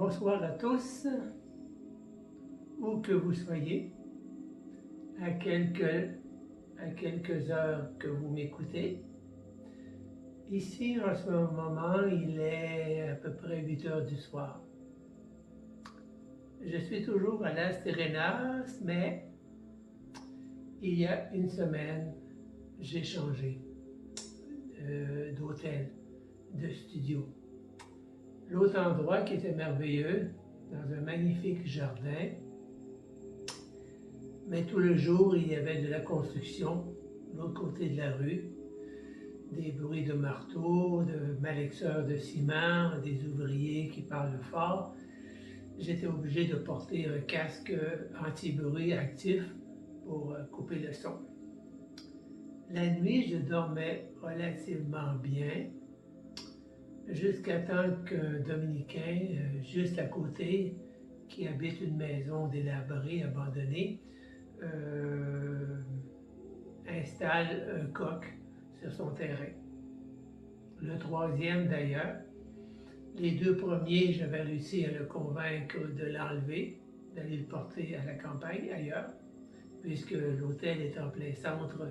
Bonsoir à tous, où que vous soyez, à quelques heures que vous m'écoutez. Ici, en ce moment, il est à peu près 8 heures du soir. Je suis toujours à Las Terrenas, mais il y a une semaine, j'ai changé d'hôtel, de studio. L'autre endroit qui était merveilleux, dans un magnifique jardin, mais tout le jour, il y avait de la construction, de l'autre côté de la rue, des bruits de marteau, de malexeurs de ciment, des ouvriers qui parlent fort. J'étais obligé de porter un casque anti-bruit actif pour couper le son. La nuit, je dormais relativement bien, jusqu'à temps qu'un Dominicain, juste à côté, qui habite une maison délabrée, abandonnée, installe un coq sur son terrain. Le troisième d'ailleurs. Les deux premiers, j'avais réussi à le convaincre de l'enlever, d'aller le porter à la campagne ailleurs, puisque l'hôtel est en plein centre,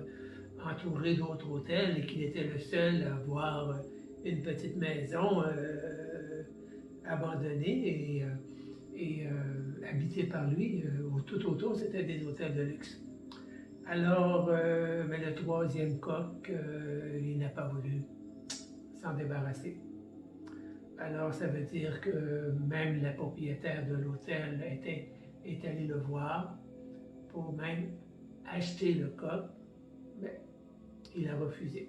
entouré d'autres hôtels, et qu'il était le seul à avoir une petite maison abandonnée et habitée par lui. Tout autour, c'était des hôtels de luxe. Alors, mais le troisième coq, il n'a pas voulu s'en débarrasser. Alors, ça veut dire que même la propriétaire de l'hôtel est allée le voir pour même acheter le coq, mais il a refusé.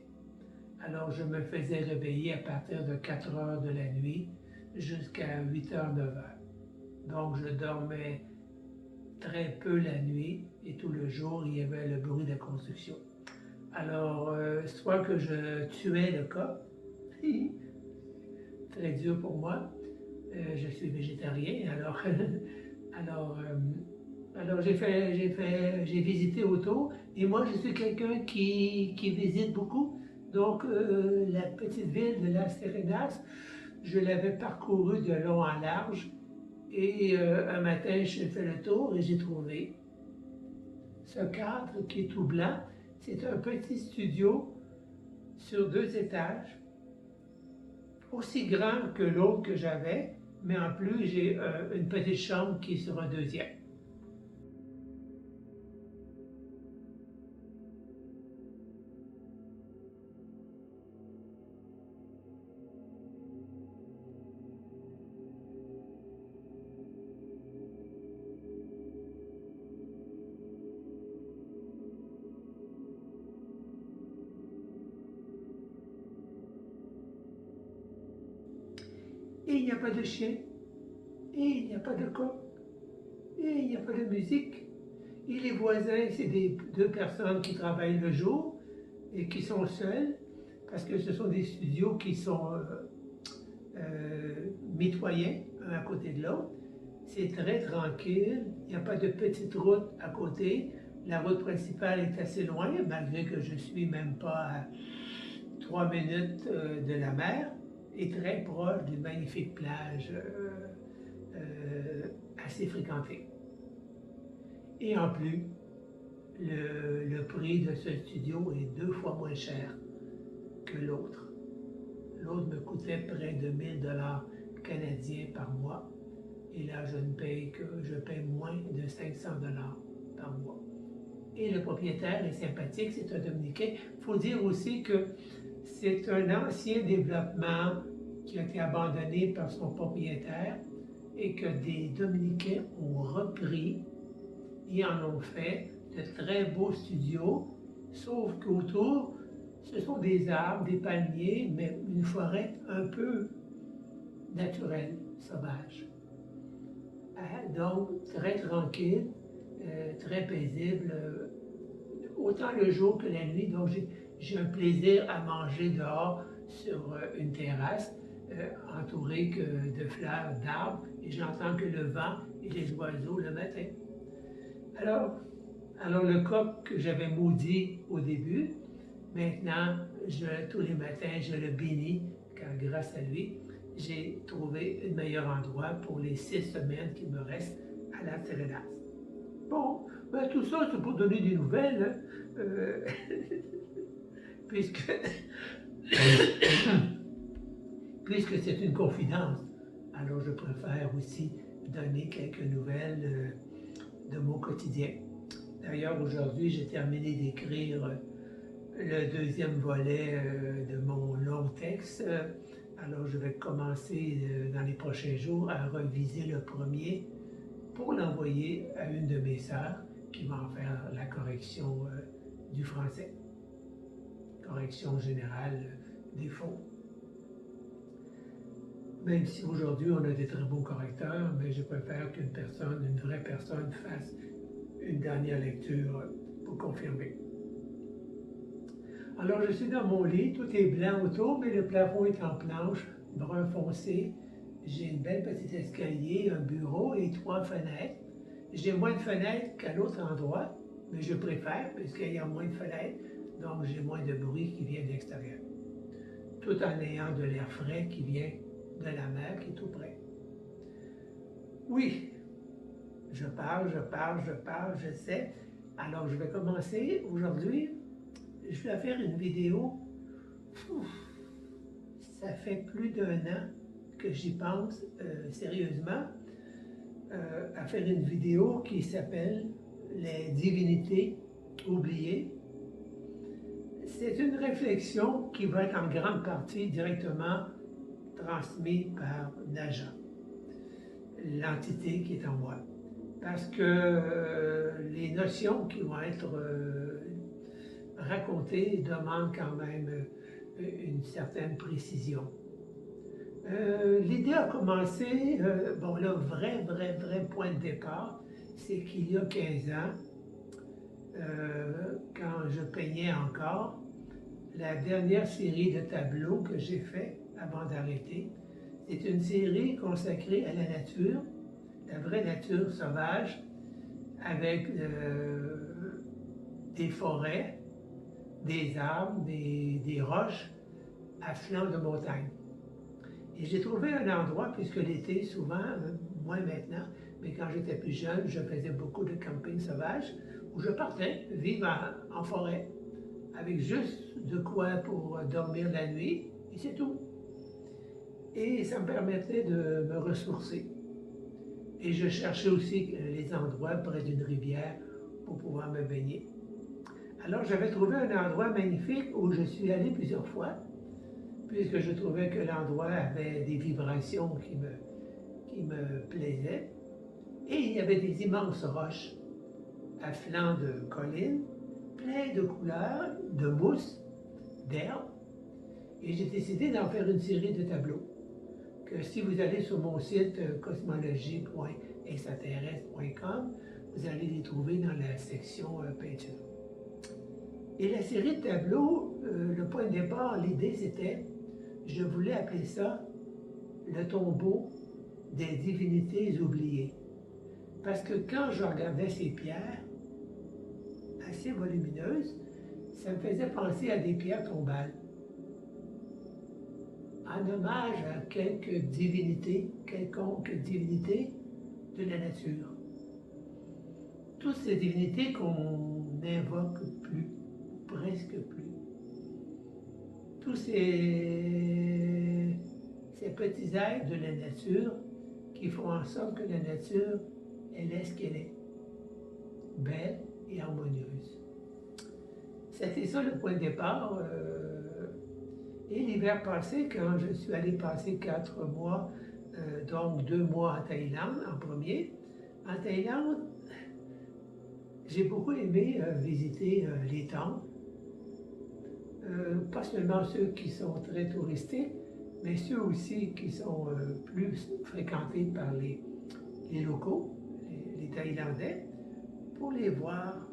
Alors, je me faisais réveiller à partir de 4 heures de la nuit jusqu'à 8 heures, 9 heures. Donc, je dormais très peu la nuit et tout le jour, il y avait le bruit de la construction. Alors, soit que je tuais le coq, très dur pour moi, je suis végétarien, alors j'ai visité autour, et moi je suis quelqu'un qui visite beaucoup, donc la petite ville de Las Terrenas, je l'avais parcourue de long en large, et un matin j'ai fait le tour et j'ai trouvé ce cadre qui est tout blanc. C'est un petit studio sur 2 étages, aussi grand que l'autre que j'avais, mais en plus j'ai une petite chambre qui est sur un deuxième. Et il n'y a pas de chien, et il n'y a pas de coq, et il n'y a pas de musique. Et les voisins, c'est deux personnes qui travaillent le jour et qui sont seules, parce que ce sont des studios qui sont mitoyens, un à côté de l'autre. C'est très tranquille, il n'y a pas de petite route à côté. La route principale est assez loin, malgré que je suis même pas à 3 minutes de la mer, et très proche d'une magnifique plage assez fréquentée. Et en plus, le prix de ce studio est 2 fois moins cher que l'autre. L'autre me coûtait près de 1000 $ canadiens par mois, et là je paie moins de 500 $ par mois. Et le propriétaire est sympathique, c'est un Dominicain. Il faut dire aussi que c'est un ancien développement qui a été abandonné par son propriétaire et que des Dominicains ont repris et en ont fait de très beaux studios, sauf qu'autour, ce sont des arbres, des palmiers, mais une forêt un peu naturelle, sauvage. Donc, très tranquille, très paisible, autant le jour que la nuit. Donc, j'ai un plaisir à manger dehors sur une terrasse, entourée de fleurs, d'arbres, et j'entends que le vent et les oiseaux le matin. Alors le coq que j'avais maudit au début, maintenant, tous les matins, je le bénis, car grâce à lui, j'ai trouvé un meilleur endroit pour les 6 semaines qui me restent à la Serenas. Bon, ben tout ça, c'est pour donner des nouvelles, hein, puisque, puisque c'est une confidence. Alors, je préfère aussi donner quelques nouvelles de mon quotidien. D'ailleurs, aujourd'hui, j'ai terminé d'écrire le deuxième volet de mon long texte. Alors, je vais commencer dans les prochains jours à reviser le premier pour l'envoyer à une de mes sœurs qui va en faire la correction du français. Correction générale des fautes. Même si aujourd'hui on a des très bons correcteurs, mais je préfère qu'une personne, une vraie personne, fasse une dernière lecture pour confirmer. Alors je suis dans mon lit, tout est blanc autour, mais le plafond est en planche, brun foncé. J'ai une belle petite escalier, un bureau et 3 fenêtres. J'ai moins de fenêtres qu'à l'autre endroit, mais je préfère puisqu'il y a moins de fenêtres, donc j'ai moins de bruit qui vient de l'extérieur. Tout en ayant de l'air frais qui vient de la mer qui est tout près. Oui, je parle, je sais. Alors je vais commencer aujourd'hui. Je vais faire une vidéo. Ça fait plus d'1 an que j'y pense sérieusement à faire une vidéo qui s'appelle Les divinités oubliées. C'est une réflexion qui va être en grande partie directement transmise par Naja, l'entité qui est en moi. Parce que les notions qui vont être racontées demandent quand même une certaine précision. L'idée a commencé, bon, le vrai point de départ, c'est qu'il y a 15 ans, quand je peignais encore, la dernière série de tableaux que j'ai fait avant d'arrêter, c'est une série consacrée à la nature, la vraie nature sauvage, avec des forêts, des arbres, des roches à flanc de montagne. Et j'ai trouvé un endroit, puisque l'été, souvent, moins maintenant, mais quand j'étais plus jeune, je faisais beaucoup de camping sauvage, où je partais vivre en forêt, avec juste de quoi pour dormir la nuit, et c'est tout. Et ça me permettait de me ressourcer. Et je cherchais aussi les endroits près d'une rivière pour pouvoir me baigner. Alors j'avais trouvé un endroit magnifique où je suis allé plusieurs fois, puisque je trouvais que l'endroit avait des vibrations qui me plaisaient. Et il y avait des immenses roches à flanc de collines, plein de couleurs, de mousse, d'herbe. Et j'ai décidé d'en faire une série de tableaux. Que si vous allez sur mon site cosmologie.extraterrestre.com, vous allez les trouver dans la section peinture. Et la série de tableaux, le point de départ, l'idée c'était, je voulais appeler ça le tombeau des divinités oubliées. Parce que quand je regardais ces pierres, assez volumineuses, ça me faisait penser à des pierres tombales. En hommage à quelconque divinité de la nature. Toutes ces divinités qu'on n'invoque plus, presque plus. Tous ces petits êtres de la nature qui font en sorte que la nature, elle est ce qu'elle est, belle et harmonieuse. C'était ça le point de départ. Et l'hiver passé, quand je suis allé passer 4 mois, donc 2 mois en Thaïlande en premier, en Thaïlande, j'ai beaucoup aimé visiter les temples. Pas seulement ceux qui sont très touristiques, mais ceux aussi qui sont plus fréquentés par les locaux, les Thaïlandais, pour les voir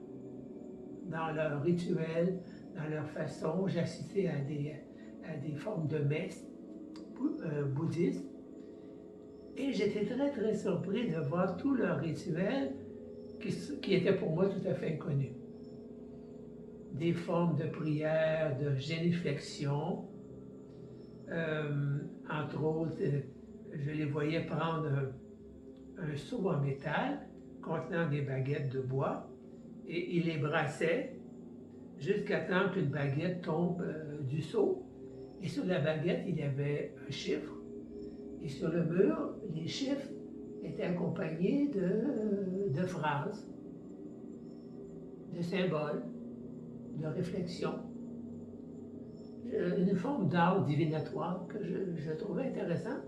dans leurs rituels, dans leur façon. J'ai assisté à des formes de messe bouddhistes. Et j'étais très surpris de voir tous leurs rituels qui étaient pour moi tout à fait inconnus. Des formes de prière, de génuflexion, Entre autres, je les voyais prendre un seau en métal contenant des baguettes de bois et ils les brassaient jusqu'à temps qu'une baguette tombe du seau. Et sur la baguette, il y avait un chiffre. Et sur le mur, les chiffres étaient accompagnés de phrases, de symboles, de réflexions. Une forme d'art divinatoire que je trouvais intéressant.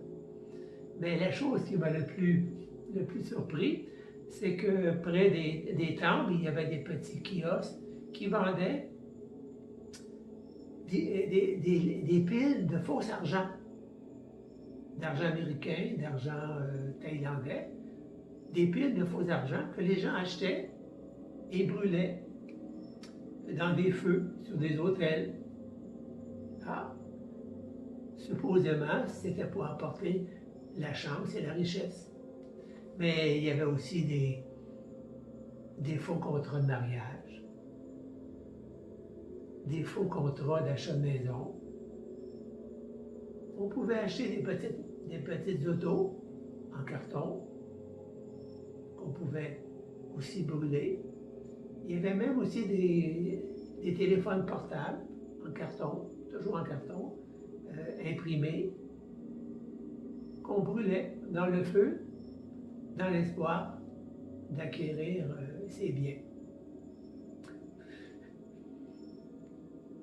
Mais la chose qui m'a le plus surpris, c'est que près des temples, il y avait des petits kiosques qui vendaient des piles de faux argent, d'argent américain, d'argent thaïlandais, des piles de faux argent que les gens achetaient et brûlaient dans des feux, sur des autels. Ah, supposément, c'était pour apporter la chance et la richesse. Mais il y avait aussi des faux contrats de mariage, des faux contrats d'achat de maison. On pouvait acheter des petites autos en carton qu'on pouvait aussi brûler. Il y avait même aussi des téléphones portables en carton, toujours en carton, imprimés, qu'on brûlait dans le feu, dans l'espoir d'acquérir ces biens.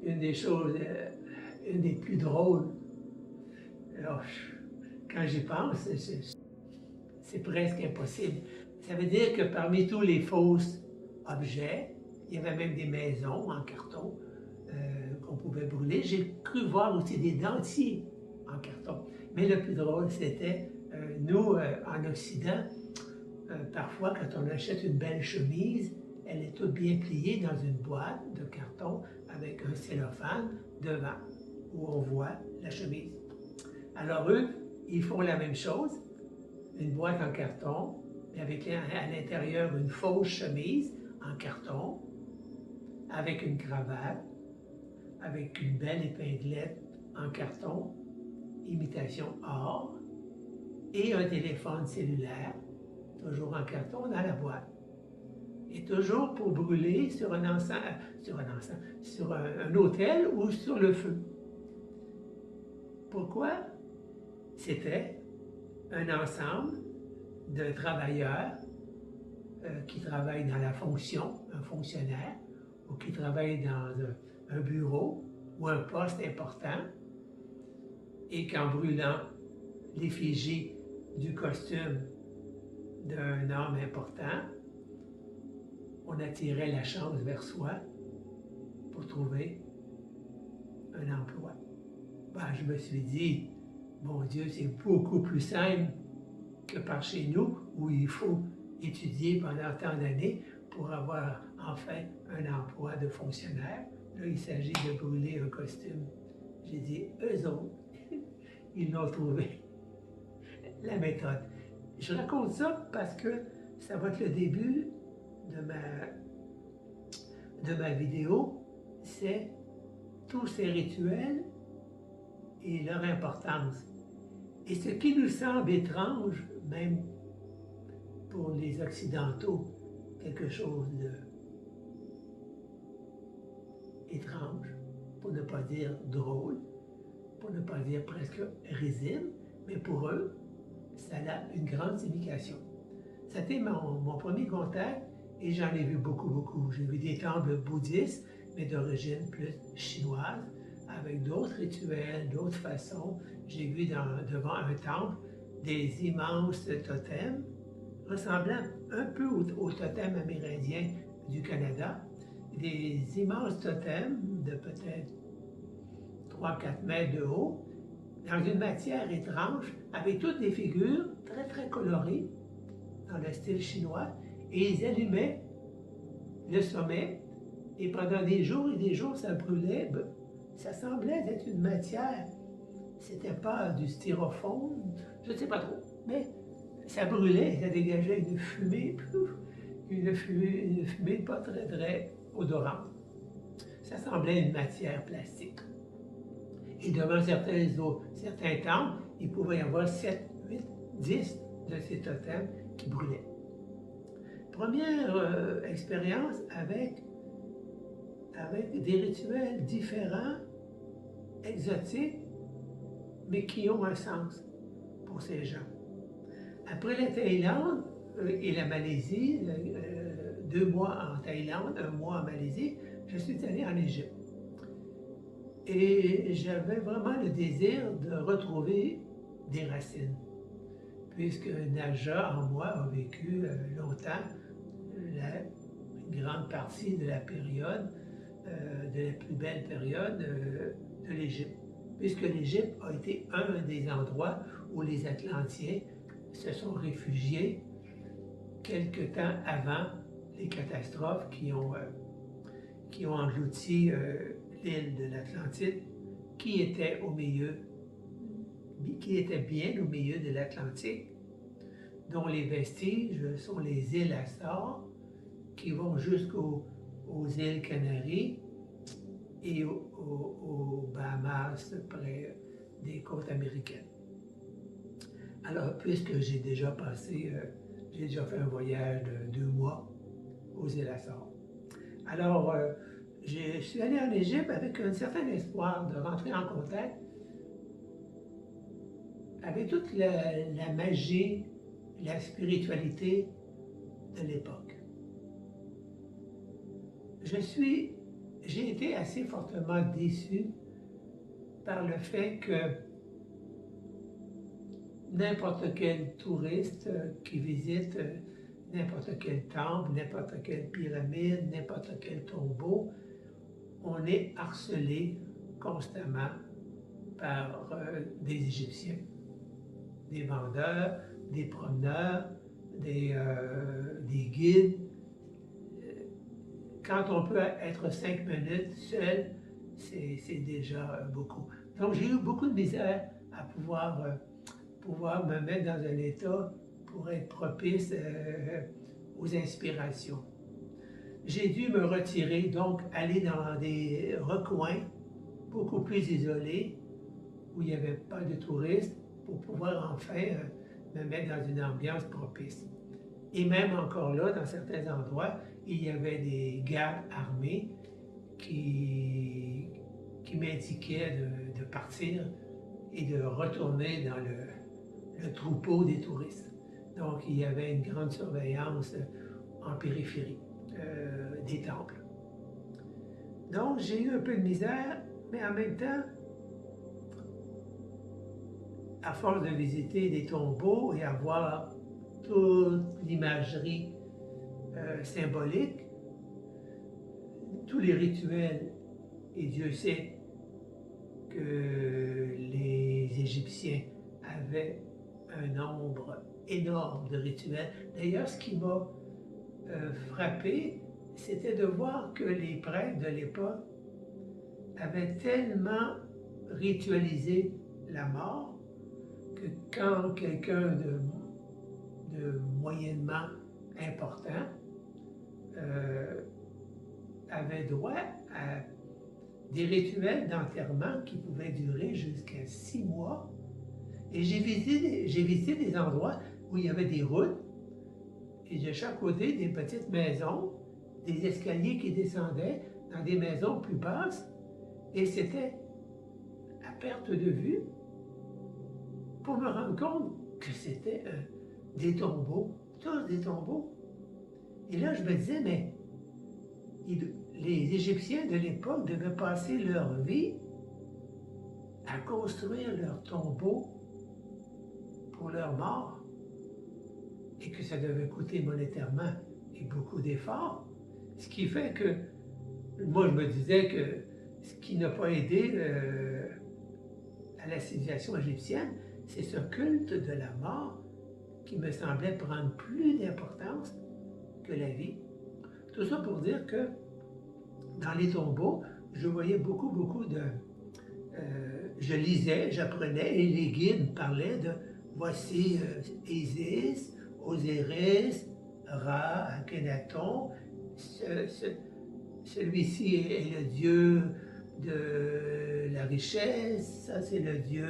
Une des choses, une des plus drôles, alors, quand j'y pense, c'est presque impossible. Ça veut dire que parmi tous les faux objets, il y avait même des maisons en carton qu'on pouvait brûler. J'ai cru voir aussi des dentiers en carton. Mais le plus drôle, c'était, nous, en Occident, parfois, quand on achète une belle chemise, elle est toute bien pliée dans une boîte de carton avec un cellophane devant, où on voit la chemise. Alors eux, ils font la même chose, une boîte en carton, avec à l'intérieur une fausse chemise en carton, avec une cravate, avec une belle épinglette en carton, imitation or, et un téléphone cellulaire, toujours en carton, dans la boîte. Et toujours pour brûler sur un autel ou sur le feu. Pourquoi? C'était un ensemble de travailleurs qui travaillent dans la fonction, un fonctionnaire, ou qui travaillent dans un bureau ou un poste important, et qu'en brûlant l'effigie du costume d'un homme important, on attirait la chance vers soi pour trouver un emploi. Ben, je me suis dit, mon Dieu, c'est beaucoup plus simple que par chez nous, où il faut étudier pendant tant d'années pour avoir enfin un emploi de fonctionnaire. Là, il s'agit de brûler un costume. J'ai dit, eux autres, ils l'ont trouvé, la méthode. Je raconte ça parce que ça va être le début de ma vidéo, c'est tous ces rituels et leur importance. Et ce qui nous semble étrange, même pour les Occidentaux, quelque chose d'étrange, pour ne pas dire drôle, pour ne pas dire presque risible, mais pour eux, ça a une grande signification. C'était mon premier contact et j'en ai vu beaucoup. J'ai vu des temples bouddhistes, mais d'origine plus chinoise, avec d'autres rituels, d'autres façons. J'ai vu devant un temple des immenses totems, ressemblant un peu au totem amérindien du Canada, des immenses totems de peut-être 3-4 mètres de haut, dans une matière étrange, avec toutes des figures très colorées, dans le style chinois, et ils allumaient le sommet, et pendant des jours et des jours, ça brûlait. Ça semblait être une matière. C'était pas du styrofoam, je ne sais pas trop, mais ça brûlait, ça dégageait une fumée pas très odorante. Ça semblait une matière plastique. Et devant certains temples, il pouvait y avoir 7, 8, 10 de ces totems qui brûlaient. Première expérience avec des rituels différents, exotiques, mais qui ont un sens pour ces gens. Après la Thaïlande et la Malaisie, 2 mois en Thaïlande, 1 mois en Malaisie, je suis allé en Égypte. Et j'avais vraiment le désir de retrouver des racines, puisque Naja, en moi, a vécu longtemps la grande partie de la période, de la plus belle période de l'Égypte, puisque l'Égypte a été un des endroits où les Atlantiens se sont réfugiés quelque temps avant les catastrophes qui ont englouti l'île de l'Atlantide, qui était bien au milieu de l'Atlantique, dont les vestiges sont les îles Açores, qui vont jusqu'aux îles Canaries et aux Bahamas, près des côtes américaines. Alors, puisque j'ai déjà fait un voyage de 2 mois aux îles Açores. Alors, je suis allé en Égypte avec un certain espoir de rentrer en contact avec toute la magie, la spiritualité de l'époque. J'ai été assez fortement déçu par le fait que n'importe quel touriste qui visite n'importe quel temple, n'importe quelle pyramide, n'importe quel tombeau, on est harcelé constamment par des Égyptiens, des vendeurs, des promeneurs, des guides. Quand on peut être 5 minutes seul, c'est déjà beaucoup. Donc j'ai eu beaucoup de misère à pouvoir me mettre dans un état pour être propice aux inspirations. J'ai dû me retirer, donc aller dans des recoins beaucoup plus isolés, où il n'y avait pas de touristes, pour pouvoir enfin me mettre dans une ambiance propice. Et même encore là, dans certains endroits, il y avait des gardes armés qui m'indiquaient de partir et de retourner dans le troupeau des touristes. Donc, il y avait une grande surveillance en périphérie des temples. Donc, j'ai eu un peu de misère, mais en même temps, à force de visiter des tombeaux et à voir toute l'imagerie symbolique, tous les rituels, et Dieu sait que les Égyptiens avaient un nombre énorme de rituels. D'ailleurs, ce qui m'a frappé, c'était de voir que les prêtres de l'époque avaient tellement ritualisé la mort que quand quelqu'un de moyennement important avait droit à des rituels d'enterrement qui pouvaient durer jusqu'à 6 mois. Et j'ai visité des endroits où il y avait des routes et de chaque côté des petites maisons, des escaliers qui descendaient dans des maisons plus basses, et c'était à perte de vue pour me rendre compte que c'était des tombeaux, tous des tombeaux. Et là, je me disais, mais les Égyptiens de l'époque devaient passer leur vie à construire leurs tombeaux pour leurs morts, et que ça devait coûter monétairement et beaucoup d'efforts. Ce qui fait que, moi je me disais que ce qui n'a pas aidé à la civilisation égyptienne, c'est ce culte de la mort qui me semblait prendre plus d'importance que la vie. Tout ça pour dire que dans les tombeaux, je voyais beaucoup de... je lisais, j'apprenais, et les guides parlaient de voici Isis, Osiris, Ra, Akhenaton, celui-ci est le dieu de la richesse, ça c'est le Dieu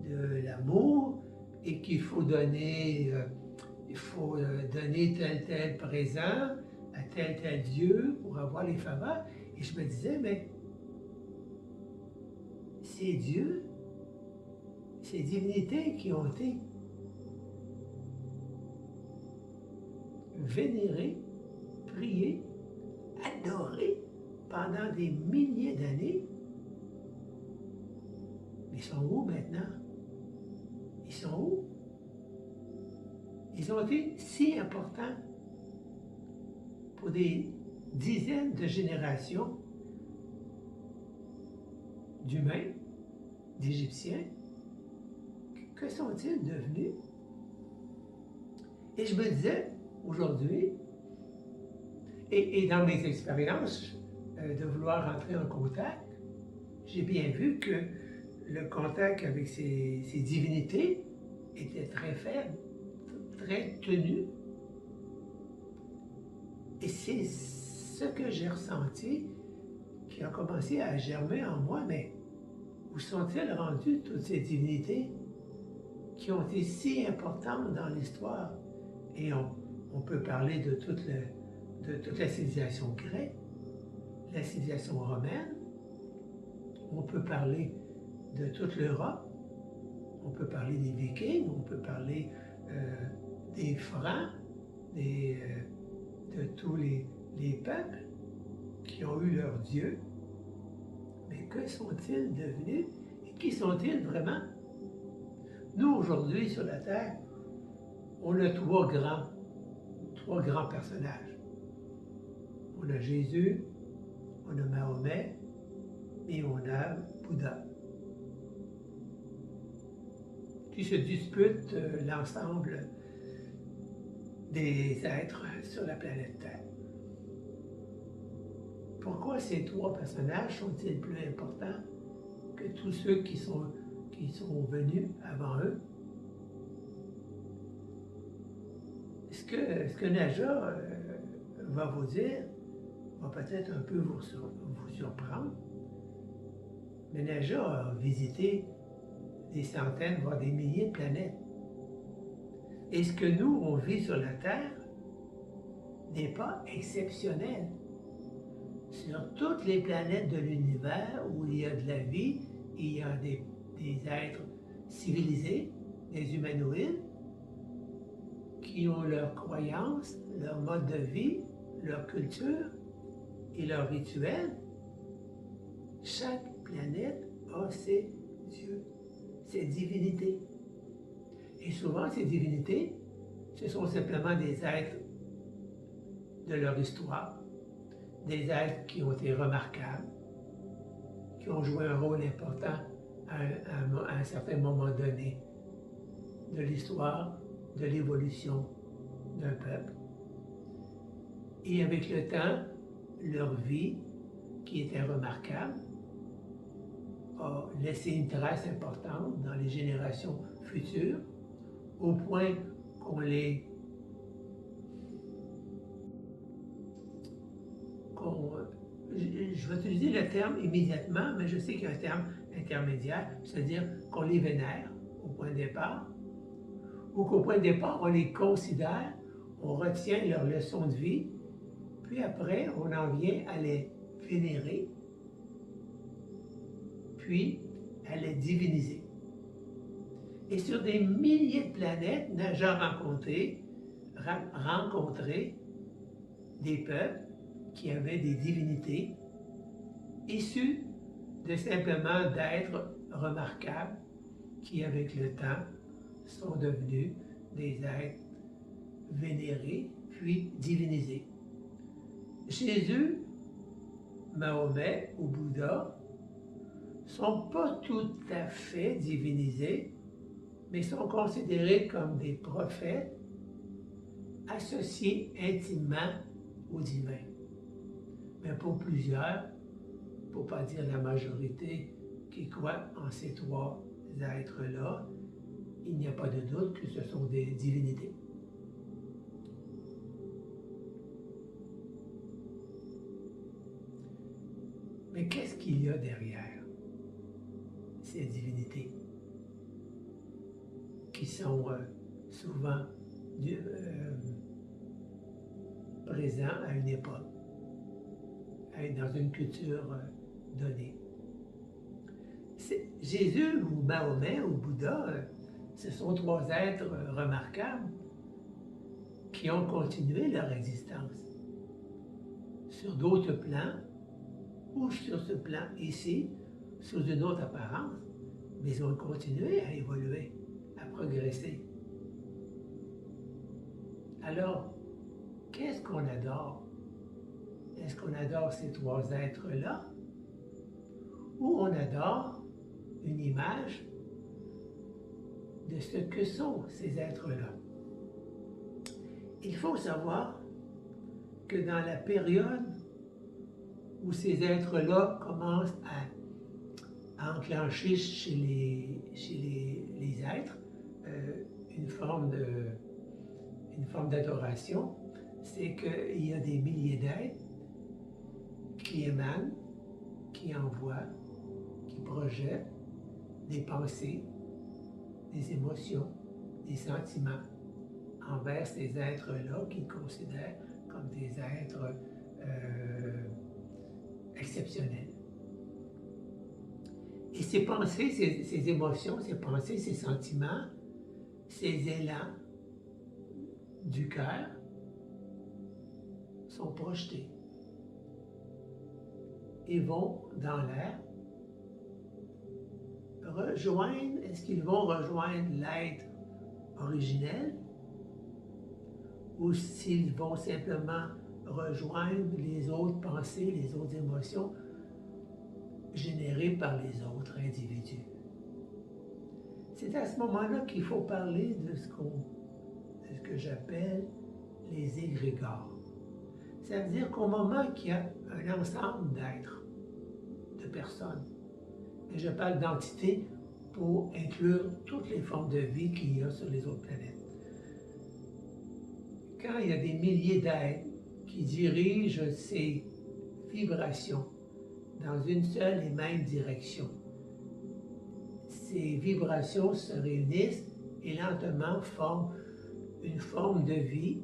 de l'amour, et qu'il faut donner, tel présent à tel Dieu pour avoir les faveurs. Et je me disais, mais ces dieux, ces divinités qui ont été vénérées, priées, adorées pendant des milliers d'années, ils sont où maintenant? Ils sont où? Ils ont été si importants pour des dizaines de générations d'humains, d'Égyptiens. Que sont-ils devenus? Et je me disais, aujourd'hui, et dans mes expériences de vouloir rentrer en contact, j'ai bien vu que le contact avec ces divinités était très faible, très tenu. Et c'est ce que j'ai ressenti qui a commencé à germer en moi. Mais où sont-elles rendues toutes ces divinités qui ont été si importantes dans l'histoire? Et on peut parler de toute la civilisation grecque, la civilisation romaine, on peut parler de toute l'Europe, on peut parler des Vikings, on peut parler des Francs, de tous les peuples qui ont eu leur Dieu. Mais que sont-ils devenus et qui sont-ils vraiment? Nous, aujourd'hui, sur la Terre, on a trois grands personnages. On a Jésus, on a Mahomet et on a Bouddha, qui se disputent l'ensemble des êtres sur la planète Terre. Pourquoi ces trois personnages sont-ils plus importants que tous ceux qui sont venus avant eux? Ce que Naja va vous dire va peut-être un peu vous surprendre, mais Naja a visité des centaines, voire des milliers de planètes. Et ce que nous, on vit sur la Terre n'est pas exceptionnel. Sur toutes les planètes de l'univers où il y a de la vie, il y a des êtres civilisés, des humanoïdes, qui ont leurs croyances, leur mode de vie, leur culture et leurs rituels. Chaque planète a ses dieux, ses divinités. Et souvent, ces divinités, ce sont simplement des êtres de leur histoire, des êtres qui ont été remarquables, qui ont joué un rôle important à un certain moment donné de l'histoire, de l'évolution d'un peuple. Et avec le temps, leur vie, qui était remarquable, a laissé une trace importante dans les générations futures, au point qu'on je vais utiliser le terme immédiatement, mais je sais qu'il y a un terme intermédiaire, c'est-à-dire qu'on les vénère au point de départ, ou qu'au point de départ, on les considère, on retient leurs leçons de vie, puis après, on en vient à les vénérer, puis à les diviniser. Et sur des milliers de planètes, Naja a rencontré des peuples qui avaient des divinités issues de simplement d'êtres remarquables qui, avec le temps, sont devenus des êtres vénérés puis divinisés. Jésus, Mahomet ou Bouddha ne sont pas tout à fait divinisés, mais sont considérés comme des prophètes associés intimement au divin. Mais pour plusieurs, pour ne pas dire la majorité qui croient en ces trois êtres-là, il n'y a pas de doute que ce sont des divinités. Mais qu'est-ce qu'il y a derrière ces divinités qui sont souvent présents à une époque, dans une culture donnée? Jésus ou Mahomet ou Bouddha, ce sont trois êtres remarquables qui ont continué leur existence sur d'autres plans ou sur ce plan ici, sous une autre apparence, mais ils ont continué à évoluer, à progresser. Alors, qu'est-ce qu'on adore? Est-ce qu'on adore ces trois êtres-là? Ou on adore une image de ce que sont ces êtres-là? Il faut savoir que dans la période où ces êtres-là commencent à enclencher chez les êtres une forme d'adoration, c'est qu'il y a des milliers d'êtres qui émanent, qui envoient, qui projettent des pensées, des émotions, des sentiments envers ces êtres-là qu'ils considèrent comme des êtres exceptionnels. Et ces pensées, ces émotions, ces pensées, ces sentiments, ces élans du cœur sont projetés et vont dans l'air rejoindre, est-ce qu'ils vont rejoindre l'être originel ou s'ils vont simplement rejoindre les autres pensées, les autres émotions générées par les autres individus. C'est à ce moment-là qu'il faut parler de ce que j'appelle les égrégores. Ça veut dire qu'au moment qu'il y a un ensemble d'êtres, de personnes, et je parle d'entités pour inclure toutes les formes de vie qu'il y a sur les autres planètes. Quand il y a des milliers d'êtres qui dirigent ces vibrations dans une seule et même direction, ces vibrations se réunissent et lentement forment une forme de vie,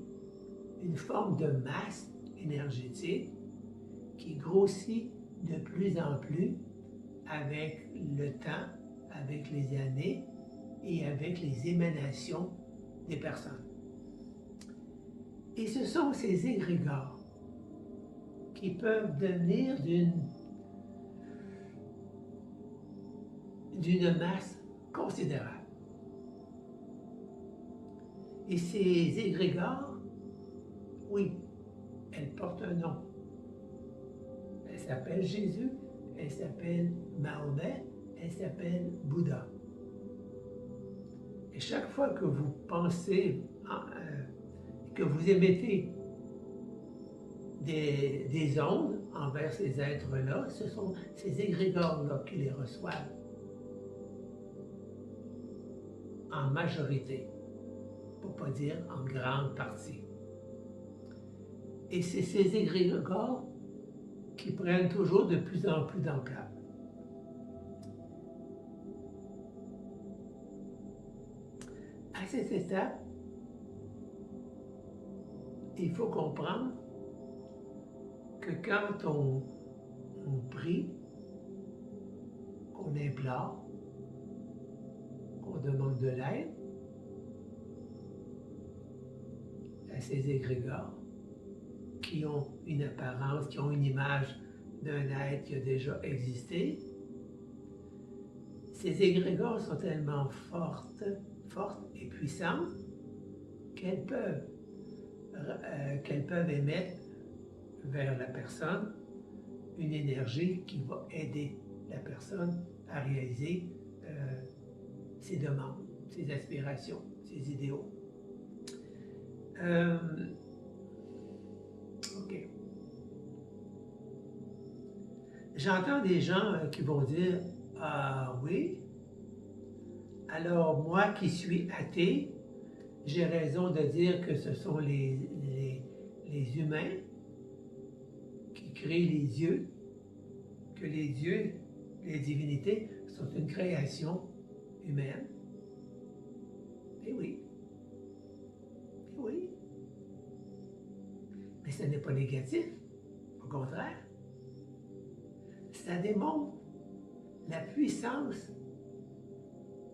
une forme de masse énergétique qui grossit de plus en plus avec le temps, avec les années et avec les émanations des personnes. Et ce sont ces égrégores qui peuvent devenir d'une masse considérable. Et ces égrégores, oui, elles portent un nom. Elle s'appelle Jésus, elle s'appelle Mahomet, elle s'appelle Bouddha. Et chaque fois que vous pensez, que vous émettez des ondes envers ces êtres-là, ce sont ces égrégores-là qui les reçoivent en majorité, pour ne pas dire en grande partie. Et c'est ces égrégores qui prennent toujours de plus en plus d'ampleur. À cette étape, il faut comprendre que quand on prie, qu'on implore, qu'on demande de l'aide à ces égrégores qui ont une apparence, qui ont une image d'un être qui a déjà existé, ces égrégores sont tellement fortes et puissantes qu'elles peuvent émettre vers la personne une énergie qui va aider la personne à réaliser ses demandes, ses aspirations, ses idéaux. OK. J'entends des gens qui vont dire « Ah oui, alors moi qui suis athée, j'ai raison de dire que ce sont les humains qui créent les yeux, que les dieux, les divinités, sont une création humaine. Eh oui. Eh oui. Mais ce n'est pas négatif. Au contraire. Ça démontre la puissance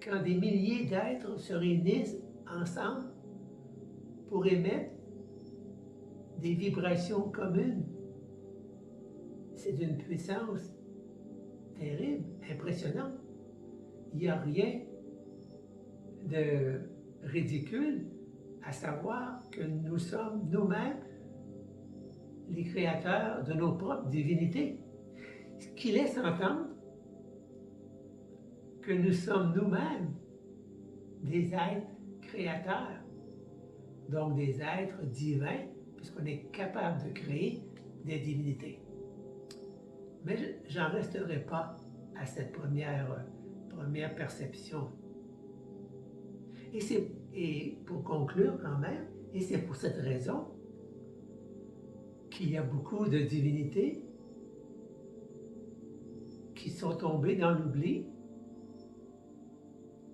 quand des milliers d'êtres se réunissent ensemble pour émettre des vibrations communes. C'est d'une puissance terrible, impressionnante. Il n'y a rien de ridicule à savoir que nous sommes nous-mêmes les créateurs de nos propres divinités. Ce qui laisse entendre que nous sommes nous-mêmes des êtres créateurs, donc des êtres divins, puisqu'on est capable de créer des divinités. Mais j'en resterai pas à cette première perception. Et pour conclure quand même, et c'est pour cette raison qu'il y a beaucoup de divinités qui sont tombées dans l'oubli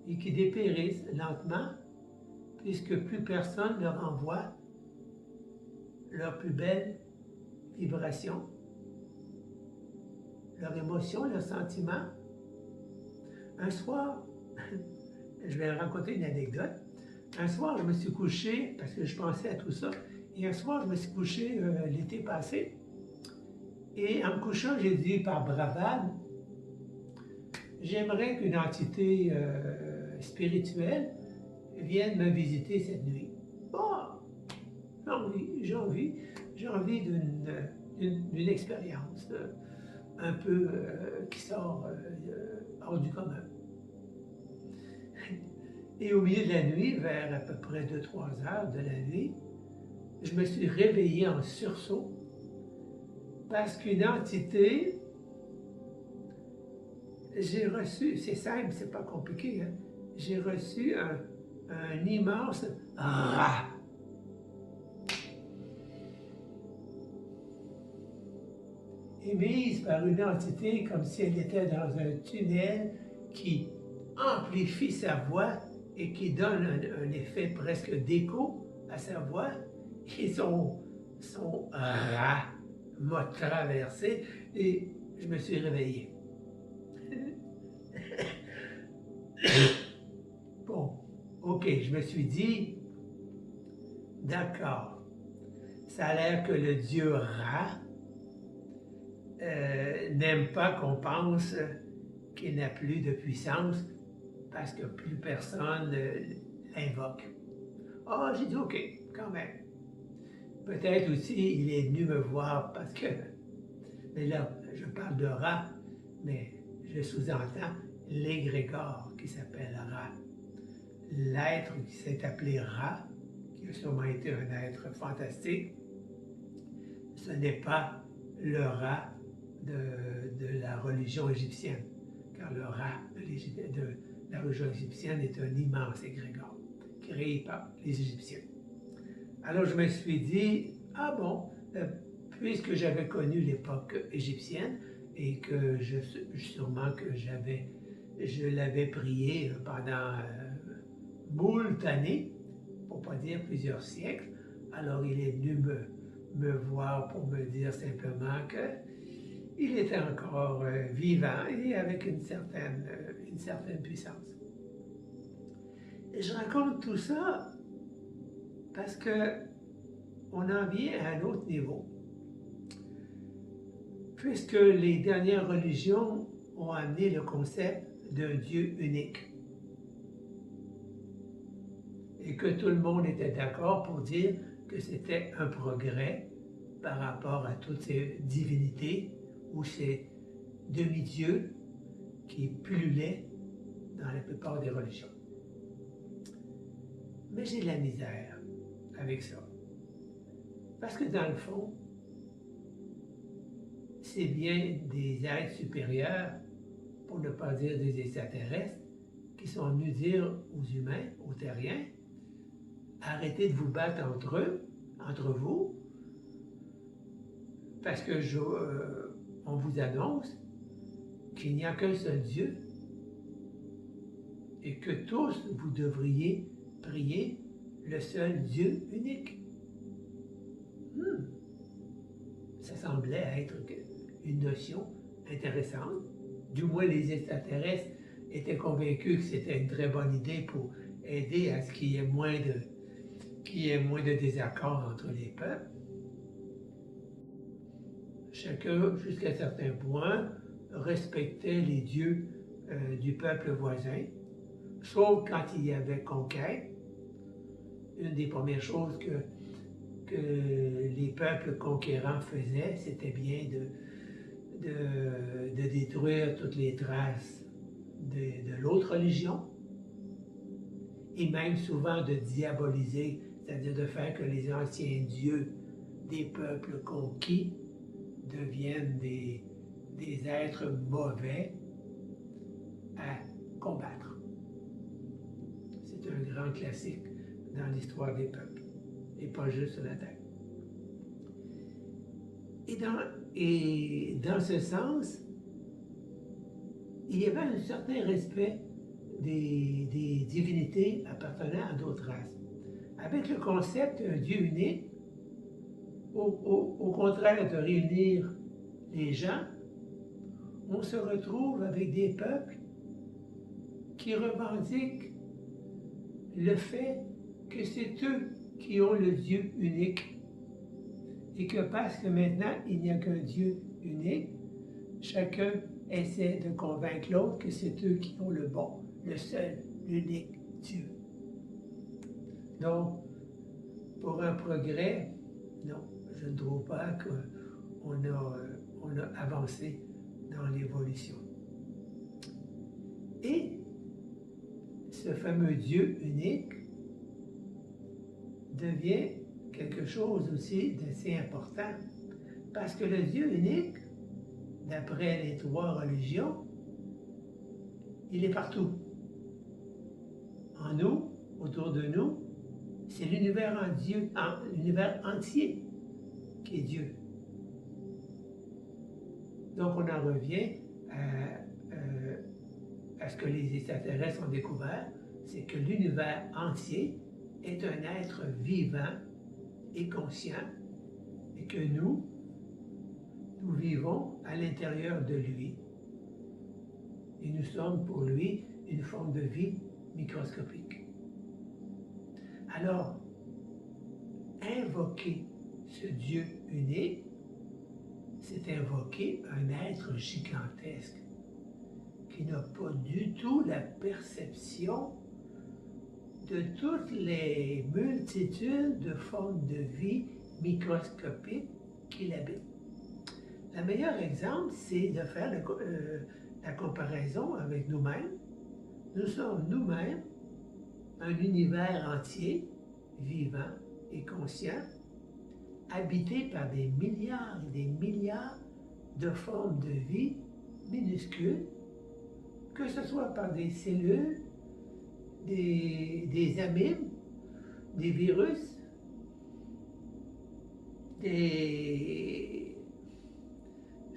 et qui dépérissent lentement, puisque plus personne leur envoie leur plus belle vibration, leur émotion, leurs sentiments. Un soir, je vais raconter une anecdote. Un soir, je me suis couché, parce que je pensais à tout ça, et un soir, je me suis couché l'été passé, et en me couchant, j'ai dit par bravade, j'aimerais qu'une entité spirituelle vienne me visiter cette nuit. Bon, j'ai envie d'une expérience un peu qui sort hors du commun. Et au milieu de la nuit, vers à peu près 2-3 heures de la nuit, je me suis réveillé en sursaut parce qu'une entité, j'ai reçu, c'est simple, c'est pas compliqué, hein, j'ai reçu un immense rat. Émise par une entité comme si elle était dans un tunnel qui amplifie sa voix et qui donne un effet presque d'écho à sa voix. Et son rat m'a traversé et je me suis réveillé. Bon, ok, je me suis dit, d'accord, ça a l'air que le dieu rat n'aime pas qu'on pense qu'il n'a plus de puissance parce que plus personne l'invoque. Ah, j'ai dit OK, quand même. Peut-être aussi il est venu me voir parce que, mais là, je parle de rat, mais je sous-entends l'égrégore qui s'appelle rat. L'être qui s'est appelé rat, qui a sûrement été un être fantastique, ce n'est pas le rat de la religion égyptienne, car le rat de la religion égyptienne est un immense égrégore, créé par les Égyptiens. Alors je me suis dit, ah bon, puisque j'avais connu l'époque égyptienne et que sûrement que je l'avais prié pendant moult années, pour ne pas dire plusieurs siècles, alors il est venu me voir pour me dire simplement qu'il était encore vivant et avec une certaine puissance. Et je raconte tout ça parce qu'on en vient à un autre niveau. Puisque les dernières religions ont amené le concept d'un Dieu unique. Et que tout le monde était d'accord pour dire que c'était un progrès par rapport à toutes ces divinités ou ces demi-dieux qui pullulaient dans la plupart des religions. Mais j'ai de la misère avec ça. Parce que dans le fond, c'est bien des êtres supérieurs, pour ne pas dire des extraterrestres, qui sont venus dire aux humains, aux terriens, arrêtez de vous battre entre vous, parce que on vous annonce qu'il n'y a qu'un seul Dieu et que tous vous devriez prier le seul Dieu unique. Ça semblait être une notion intéressante. Du moins, les extraterrestres étaient convaincus que c'était une très bonne idée pour aider à ce qu'il y ait moins de désaccords entre les peuples. Chacun, jusqu'à un certain point, respectait les dieux du peuple voisin, sauf quand il y avait conquête. Une des premières choses que les peuples conquérants faisaient, c'était bien de détruire toutes les traces de l'autre religion, et même souvent de diaboliser, c'est-à-dire de faire que les anciens dieux des peuples conquis deviennent des êtres mauvais à combattre. C'est un grand classique dans l'histoire des peuples, et pas juste sur la Terre. Et dans ce sens, il y avait un certain respect des divinités appartenant à d'autres races. Avec le concept d'un Dieu unique, au contraire de réunir les gens, on se retrouve avec des peuples qui revendiquent le fait que c'est eux qui ont le Dieu unique et que parce que maintenant il n'y a qu'un Dieu unique, chacun essaie de convaincre l'autre que c'est eux qui ont le bon, le seul, l'unique Dieu. Donc, pour un progrès, non, je ne trouve pas qu'on a avancé dans l'évolution. Et ce fameux Dieu unique devient quelque chose aussi d'assez important, parce que le Dieu unique, d'après les trois religions, il est partout. En nous, autour de nous, c'est l'univers entier qui est Dieu. Donc on en revient à ce que les extraterrestres ont découvert, c'est que l'univers entier est un être vivant et conscient, et que nous vivons à l'intérieur de lui. Et nous sommes pour lui une forme de vie microscopique. Alors, invoquer ce Dieu unique, c'est invoquer un être gigantesque qui n'a pas du tout la perception de toutes les multitudes de formes de vie microscopiques qu'il habite. Le meilleur exemple, c'est de faire la comparaison avec nous-mêmes. Nous sommes nous-mêmes un univers entier, vivant et conscient, habité par des milliards et des milliards de formes de vie minuscules, que ce soit par des cellules, des amibes, des virus, je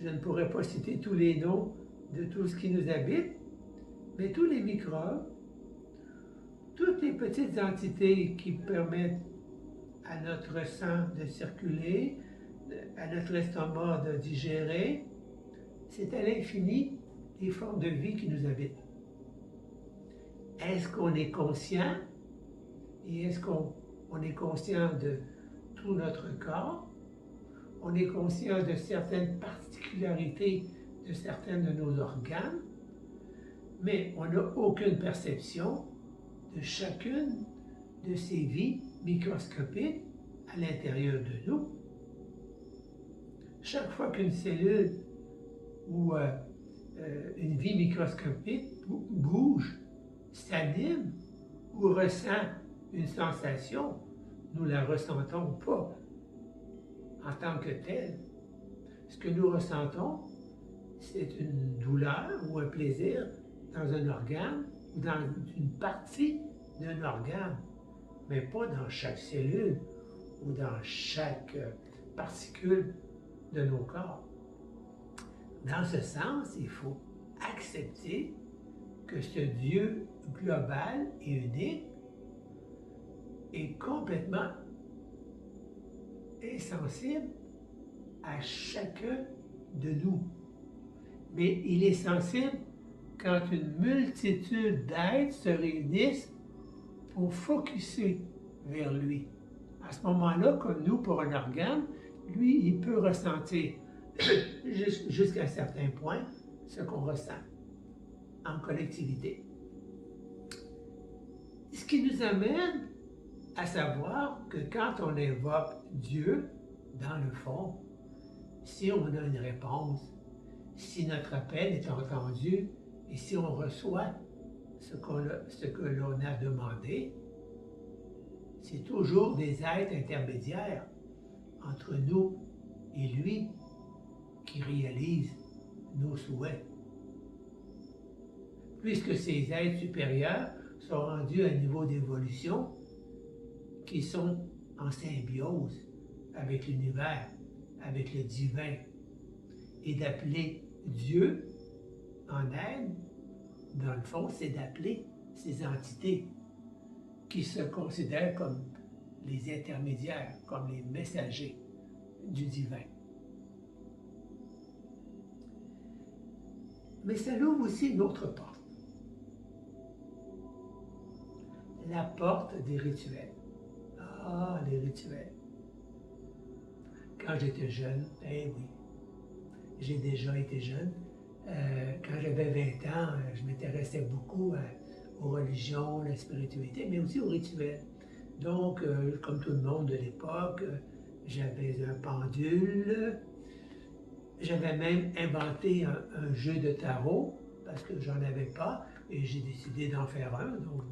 ne pourrais pas citer tous les noms de tout ce qui nous habite, mais tous les microbes, toutes les petites entités qui permettent à notre sang de circuler, à notre estomac de digérer, c'est à l'infini les formes de vie qui nous habitent. Est-ce qu'on est conscient et est-ce qu'on est conscient de tout notre corps? On est conscient de certaines particularités de certains de nos organes, mais on n'a aucune perception de chacune de ces vies microscopiques à l'intérieur de nous. Chaque fois qu'une cellule ou une vie microscopique bouge, s'anime ou ressent une sensation, nous ne la ressentons pas en tant que telle. Ce que nous ressentons, c'est une douleur ou un plaisir dans un organe ou dans une partie d'un organe, mais pas dans chaque cellule ou dans chaque particule de nos corps. Dans ce sens, il faut accepter que ce Dieu global et unique est complètement insensible à chacun de nous. Mais il est sensible quand une multitude d'êtres se réunissent pour focusser vers lui. À ce moment-là, comme nous pour un organe, lui, il peut ressentir jusqu'à un certain point ce qu'on ressent en collectivité. Ce qui nous amène à savoir que quand on invoque Dieu, dans le fond, si on a une réponse, si notre appel est entendu et si on reçoit ce que l'on a demandé, c'est toujours des êtres intermédiaires entre nous et lui qui réalisent nos souhaits. Puisque ces êtres supérieurs sont rendus à un niveau d'évolution qui sont en symbiose avec l'univers, avec le divin, et d'appeler Dieu en aide, dans le fond, c'est d'appeler ces entités qui se considèrent comme les intermédiaires, comme les messagers du divin. Mais ça ouvre aussi une autre porte. La porte des rituels. Ah, les rituels. Quand j'étais jeune, eh oui, j'ai déjà été jeune. Quand j'avais 20 ans, je m'intéressais beaucoup aux religions, à la spiritualité, mais aussi aux rituels. Donc, comme tout le monde de l'époque, j'avais un pendule. J'avais même inventé un jeu de tarot, parce que j'en avais pas, et j'ai décidé d'en faire un. Donc,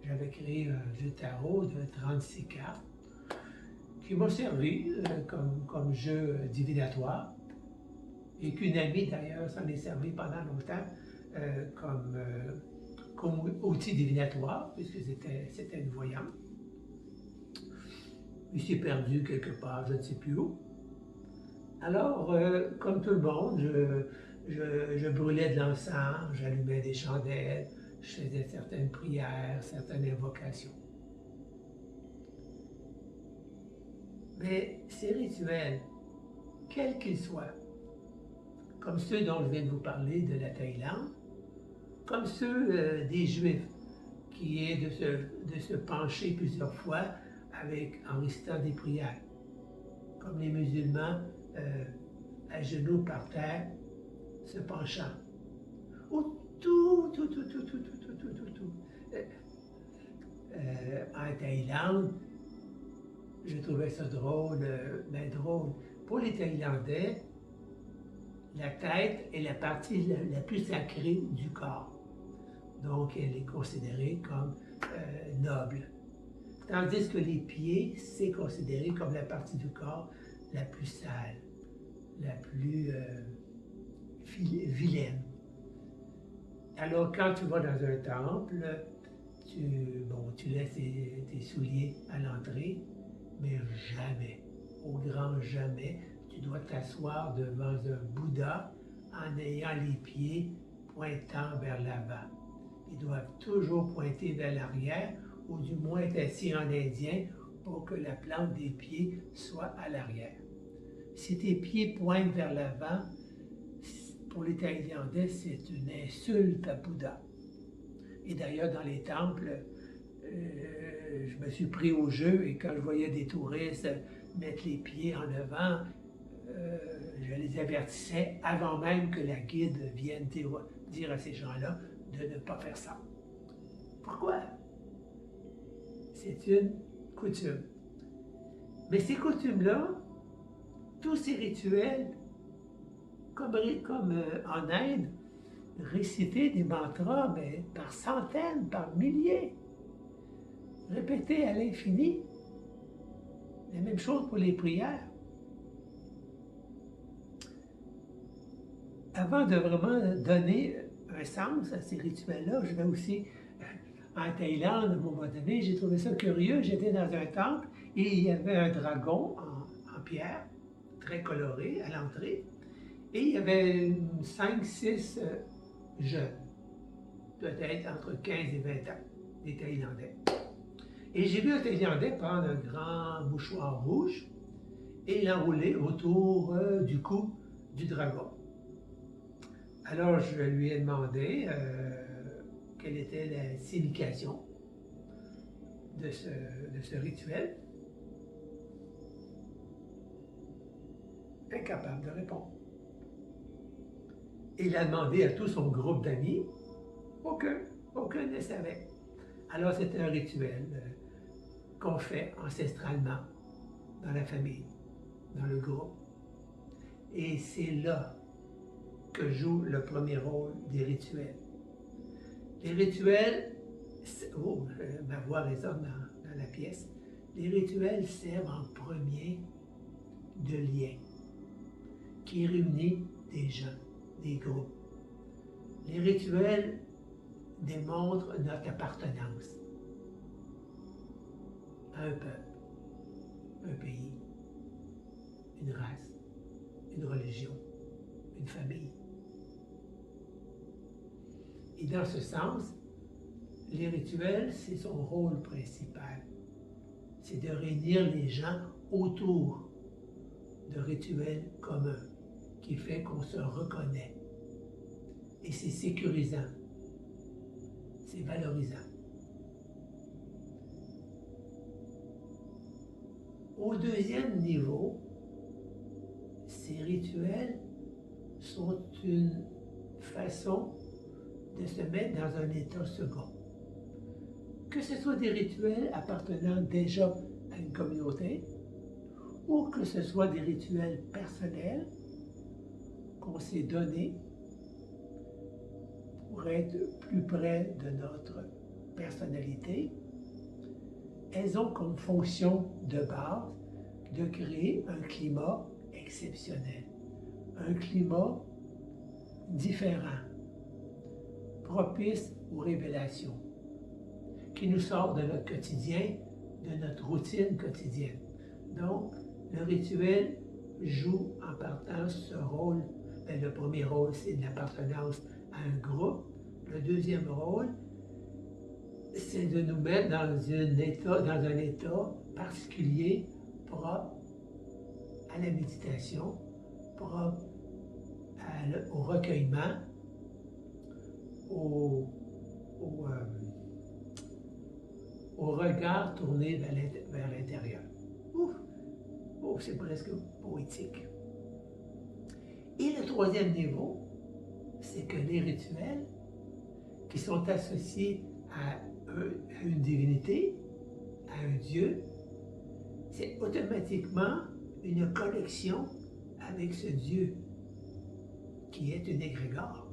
j'avais créé un jeu de tarot de 36 cartes, qui m'a servi comme jeu divinatoire, et qu'une amie d'ailleurs s'en est servi pendant longtemps comme outil divinatoire, puisque c'était une voyante. Il s'est perdu quelque part, je ne sais plus où. Alors, comme tout le monde, je brûlais de l'encens, j'allumais des chandelles, je faisais certaines prières, certaines invocations. Mais ces rituels, quels qu'ils soient, comme ceux dont je viens de vous parler de la Thaïlande, comme ceux des Juifs, qui est de se pencher plusieurs fois en récitant des prières, comme les musulmans à genoux par terre, se penchant. Ou tout. En Thaïlande, je trouvais ça drôle, drôle. Pour les Thaïlandais, la tête est la partie la plus sacrée du corps. Donc, elle est considérée comme noble. Tandis que les pieds, c'est considéré comme la partie du corps la plus sale, la plus vilaine. Alors, quand tu vas dans un temple, tu laisses tes souliers à l'entrée, mais jamais, au grand jamais, tu dois t'asseoir devant un Bouddha en ayant les pieds pointant vers l'avant. Ils doivent toujours pointer vers l'arrière, ou du moins être assis en indien pour que la plante des pieds soit à l'arrière. Si tes pieds pointent vers l'avant, pour les Thaïlandais, c'est une insulte à Bouddha. Et d'ailleurs, dans les temples, je me suis pris au jeu et quand je voyais des touristes mettre les pieds en avant, je les avertissais avant même que la guide vienne dire à ces gens-là de ne pas faire ça. Pourquoi? C'est une coutume. Mais ces coutumes-là, tous ces rituels, comme en Inde, réciter des mantras, mais par centaines, par milliers, répétés à l'infini. La même chose pour les prières. Avant de vraiment donner un sens à ces rituels-là, je vais aussi en Thaïlande, à un moment donné, j'ai trouvé ça curieux. J'étais dans un temple et il y avait un dragon en pierre, très coloré, à l'entrée. Et il y avait 5, 6 jeune, peut-être entre 15 et 20 ans, des Thaïlandais. Et j'ai vu un Thaïlandais prendre un grand mouchoir rouge et l'enrouler autour du cou du dragon. Alors je lui ai demandé quelle était la signification de ce rituel. Incapable de répondre. Il a demandé à tout son groupe d'amis, aucun ne savait. Alors c'était un rituel qu'on fait ancestralement dans la famille, dans le groupe. Et c'est là que joue le premier rôle des rituels. Les rituels, ma voix résonne dans la pièce, les rituels servent en premier de lien qui réunit des gens, des groupes. Les rituels démontrent notre appartenance à un peuple, un pays, une race, une religion, une famille. Et dans ce sens, les rituels, c'est son rôle principal. C'est de réunir les gens autour de rituels communs qui fait qu'on se reconnaît. Et c'est sécurisant, c'est valorisant. Au deuxième niveau, ces rituels sont une façon de se mettre dans un état second. Que ce soit des rituels appartenant déjà à une communauté, ou que ce soit des rituels personnels qu'on s'est donnés pour être plus près de notre personnalité, elles ont comme fonction de base de créer un climat exceptionnel, un climat différent, propice aux révélations, qui nous sort de notre quotidien, de notre routine quotidienne. Donc, le rituel joue en partant ce rôle. Le premier rôle, c'est l'appartenance à un groupe. Le deuxième rôle, c'est de nous mettre dans un état particulier, propre à la méditation, propre au recueillement, au regard tourné vers l'intérieur. C'est presque poétique. Et le troisième niveau, c'est que les rituels qui sont associés à une divinité, à un Dieu, c'est automatiquement une connexion avec ce Dieu qui est un égrégore.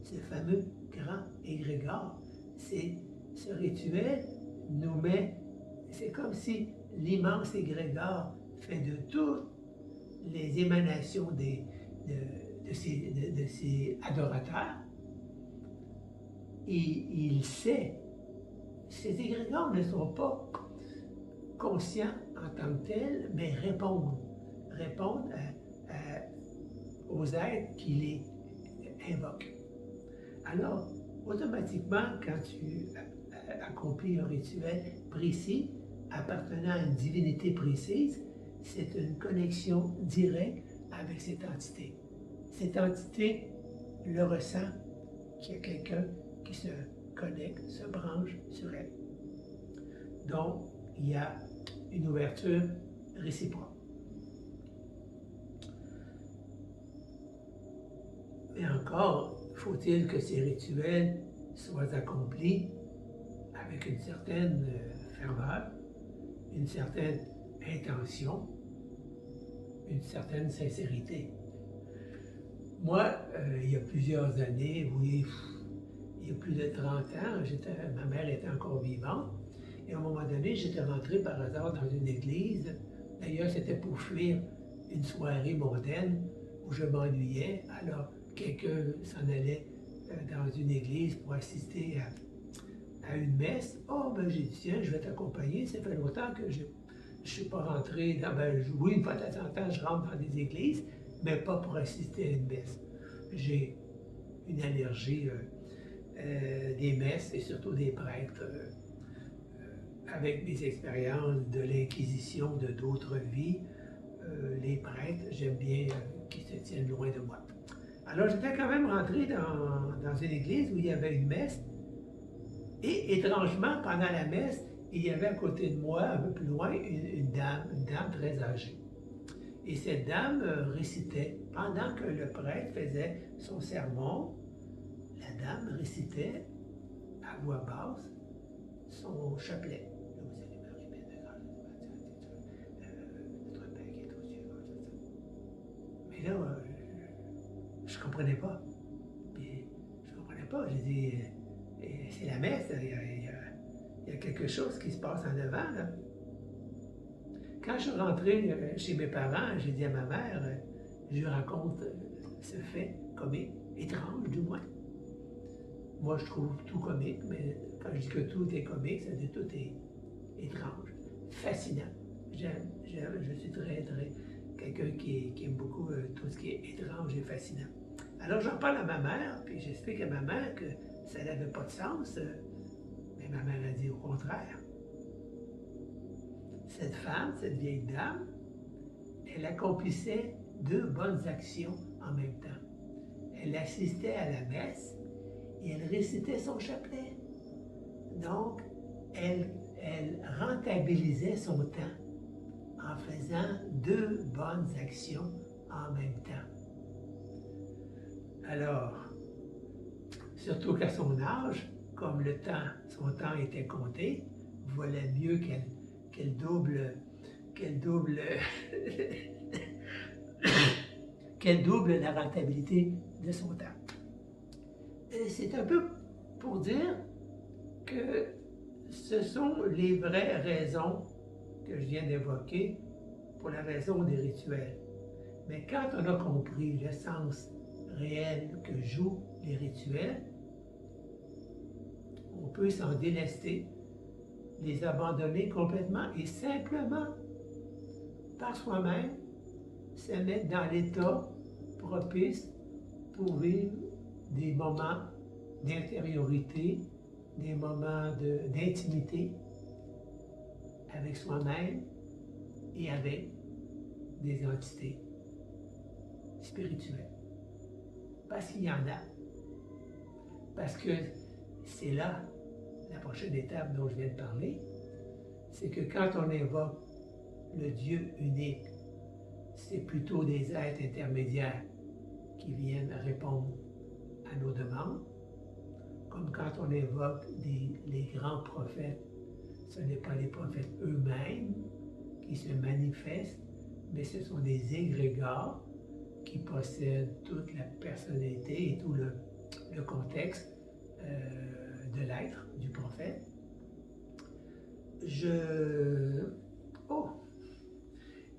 Ce fameux grand égrégore. Ce rituel nous met, c'est comme si l'immense égrégore fait de toutes les émanations de ces adorateurs. Et il sait, ces égrégores ne sont pas conscients en tant que tels, mais répondent aux êtres qui les invoquent. Alors, automatiquement, quand tu accomplis un rituel précis, appartenant à une divinité précise, c'est une connexion directe avec cette entité. Cette entité le ressent qu'il y a quelqu'un qui se connecte, se branche sur elle. Donc, il y a une ouverture réciproque. Mais encore, faut-il que ces rituels soient accomplis avec une certaine ferveur, une certaine intention, une certaine sincérité. Moi, il y a plusieurs années, oui, il y a plus de 30 ans, ma mère était encore vivante, et à un moment donné, j'étais rentré par hasard dans une église. D'ailleurs, c'était pour fuir une soirée mondaine où je m'ennuyais. Alors, quelqu'un s'en allait dans une église pour assister à une messe. Oh, ben j'ai dit, tiens, je vais t'accompagner. Ça fait longtemps que je ne suis pas rentré dans... oui, une fois de temps en temps, je rentre dans des églises, mais pas pour assister à une messe. J'ai une allergie des messes et surtout des prêtres. Avec mes expériences de l'Inquisition, de d'autres vies, les prêtres, j'aime bien qu'ils se tiennent loin de moi. Alors j'étais quand même rentré dans une église où il y avait une messe, et étrangement, pendant la messe, il y avait à côté de moi, un peu plus loin, une dame très âgée. Et cette dame récitait, pendant que le prêtre faisait son sermon, la dame récitait à voix basse son chapelet. Notre Père qui est aux cieux. Mais là, je ne comprenais pas. Puis, je ne comprenais pas. J'ai dit, c'est la messe, il y a quelque chose qui se passe en avant, là. Quand je suis rentré chez mes parents, j'ai dit à ma mère, je lui raconte ce fait comique, étrange du moins. Moi, je trouve tout comique, mais quand je dis que tout est comique, ça veut dire que tout est étrange, fascinant. Je suis très quelqu'un qui aime beaucoup tout ce qui est étrange et fascinant. Alors, j'en parle à ma mère, puis j'explique à ma mère que ça n'avait pas de sens, mais ma mère a dit au contraire. Cette femme, cette vieille dame, elle accomplissait deux bonnes actions en même temps. Elle assistait à la messe et elle récitait son chapelet. Donc, elle rentabilisait son temps en faisant deux bonnes actions en même temps. Alors, surtout qu'à son âge, comme son temps était compté, valait mieux qu'elle double qu'elle double la rentabilité de son temps. C'est un peu pour dire que ce sont les vraies raisons que je viens d'évoquer pour la raison des rituels. Mais quand on a compris le sens réel que jouent les rituels, on peut s'en délester, les abandonner complètement et simplement, par soi-même, se mettre dans l'état propice pour vivre des moments d'intériorité, des moments d'intimité avec soi-même et avec des entités spirituelles. Parce qu'il y en a. Parce que c'est là la prochaine étape dont je viens de parler, c'est que quand on invoque le Dieu unique, c'est plutôt des êtres intermédiaires qui viennent répondre à nos demandes, comme quand on évoque les grands prophètes, ce n'est pas les prophètes eux-mêmes qui se manifestent, mais ce sont des égrégores qui possèdent toute la personnalité et tout le contexte de l'être, du prophète.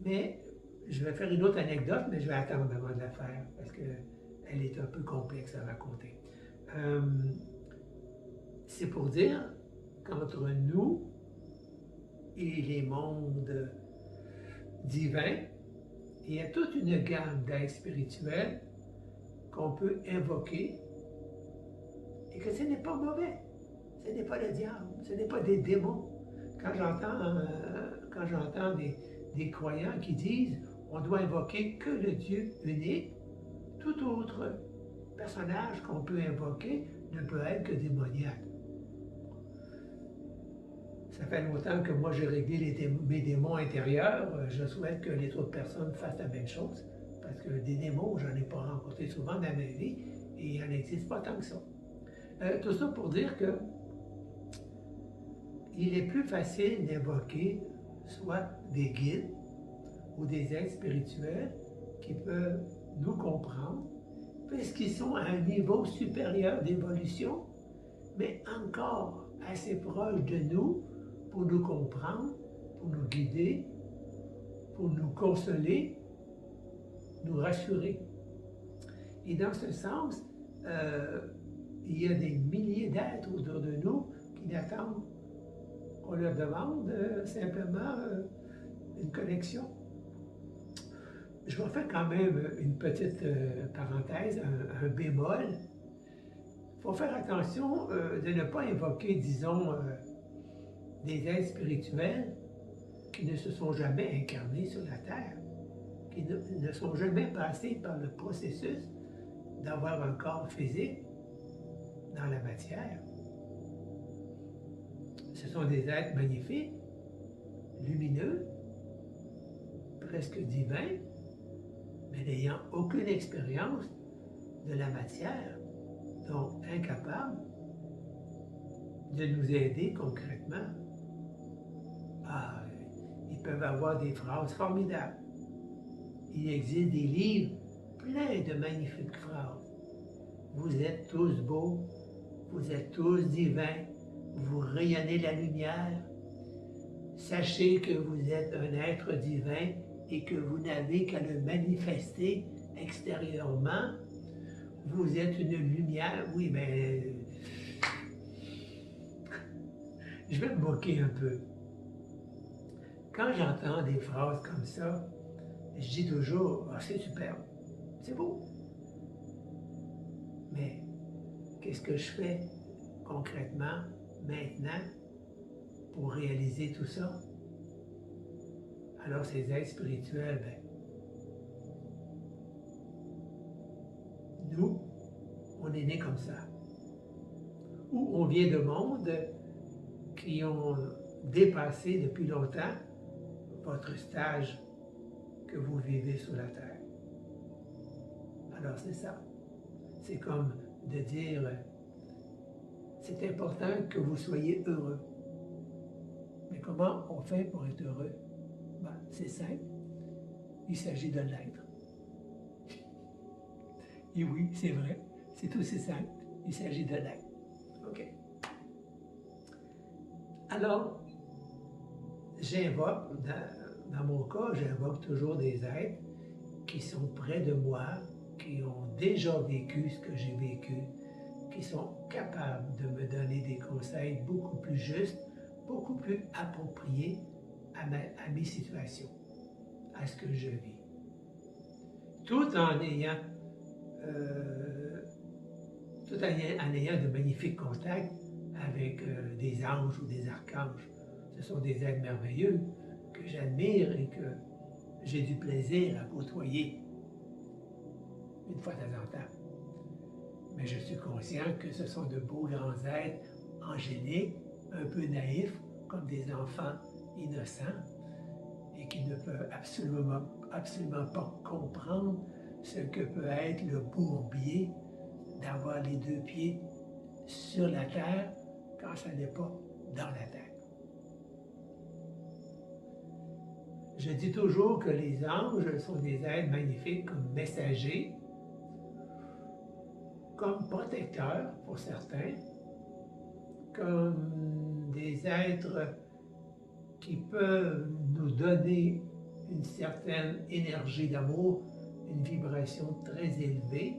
Mais je vais faire une autre anecdote, mais je vais attendre avant de la faire parce qu'elle est un peu complexe à raconter. C'est pour dire qu'entre nous et les mondes divins, il y a toute une gamme d'êtres spirituels qu'on peut invoquer et que ce n'est pas mauvais. Ce n'est pas le diable, ce n'est pas des démons. Quand j'entends des croyants qui disent on doit invoquer que le Dieu unique, tout autre personnage qu'on peut invoquer ne peut être que démoniaque. Ça fait longtemps que moi j'ai réglé mes démons intérieurs. Je souhaite que les autres personnes fassent la même chose. Parce que des démons, j'en ai pas rencontré souvent dans ma vie et il n'en existe pas tant que ça. Tout ça pour dire que il est plus facile d'invoquer soit des guides ou des êtres spirituels qui peuvent nous comprendre, puisqu'ils sont à un niveau supérieur d'évolution, mais encore assez proches de nous pour nous comprendre, pour nous guider, pour nous consoler, nous rassurer. Et dans ce sens, il y a des milliers d'êtres autour de nous qui attendent qu'on leur demande simplement une connexion. Je vais faire quand même une petite parenthèse, un bémol. Il faut faire attention de ne pas invoquer, disons, des êtres spirituels qui ne se sont jamais incarnés sur la Terre, qui ne sont jamais passés par le processus d'avoir un corps physique dans la matière. Ce sont des êtres magnifiques, lumineux, presque divins, mais n'ayant aucune expérience de la matière, donc incapables de nous aider concrètement. Ah, ils peuvent avoir des phrases formidables. Il existe des livres pleins de magnifiques phrases. Vous êtes tous beaux, vous êtes tous divins, vous rayonnez la lumière. Sachez que vous êtes un être divin et que vous n'avez qu'à le manifester extérieurement. Vous êtes une lumière. Oui, mais je vais me moquer un peu. Quand j'entends des phrases comme ça, je dis toujours, ah, c'est superbe, c'est beau. Mais qu'est-ce que je fais concrètement maintenant pour réaliser tout ça? Alors ces êtres spirituels, nous, on est nés comme ça. Ou on vient de mondes qui ont dépassé depuis longtemps votre stage que vous vivez sur la Terre. Alors c'est ça. C'est comme de dire, c'est important que vous soyez heureux. Mais comment on fait pour être heureux? Ben, c'est simple. Il s'agit de l'être. Et oui, c'est vrai. C'est aussi simple. Il s'agit de l'être. OK. Alors, j'invoque, dans mon cas, j'invoque toujours des êtres qui sont près de moi, qui ont déjà vécu ce que j'ai vécu, qui sont capables de me donner des conseils beaucoup plus justes, beaucoup plus appropriés à mes situations, à ce que je vis. Tout en ayant de magnifiques contacts avec des anges ou des archanges. Ce sont des êtres merveilleux que j'admire et que j'ai du plaisir à côtoyer une fois de temps en temps. Mais je suis conscient que ce sont de beaux grands êtres angéliques, un peu naïfs, comme des enfants innocents, et qui ne peuvent absolument pas comprendre ce que peut être le bourbier d'avoir les deux pieds sur la terre quand ça n'est pas dans la terre. Je dis toujours que les anges sont des êtres magnifiques comme messagers, comme protecteurs pour certains, comme des êtres qui peuvent nous donner une certaine énergie d'amour, une vibration très élevée,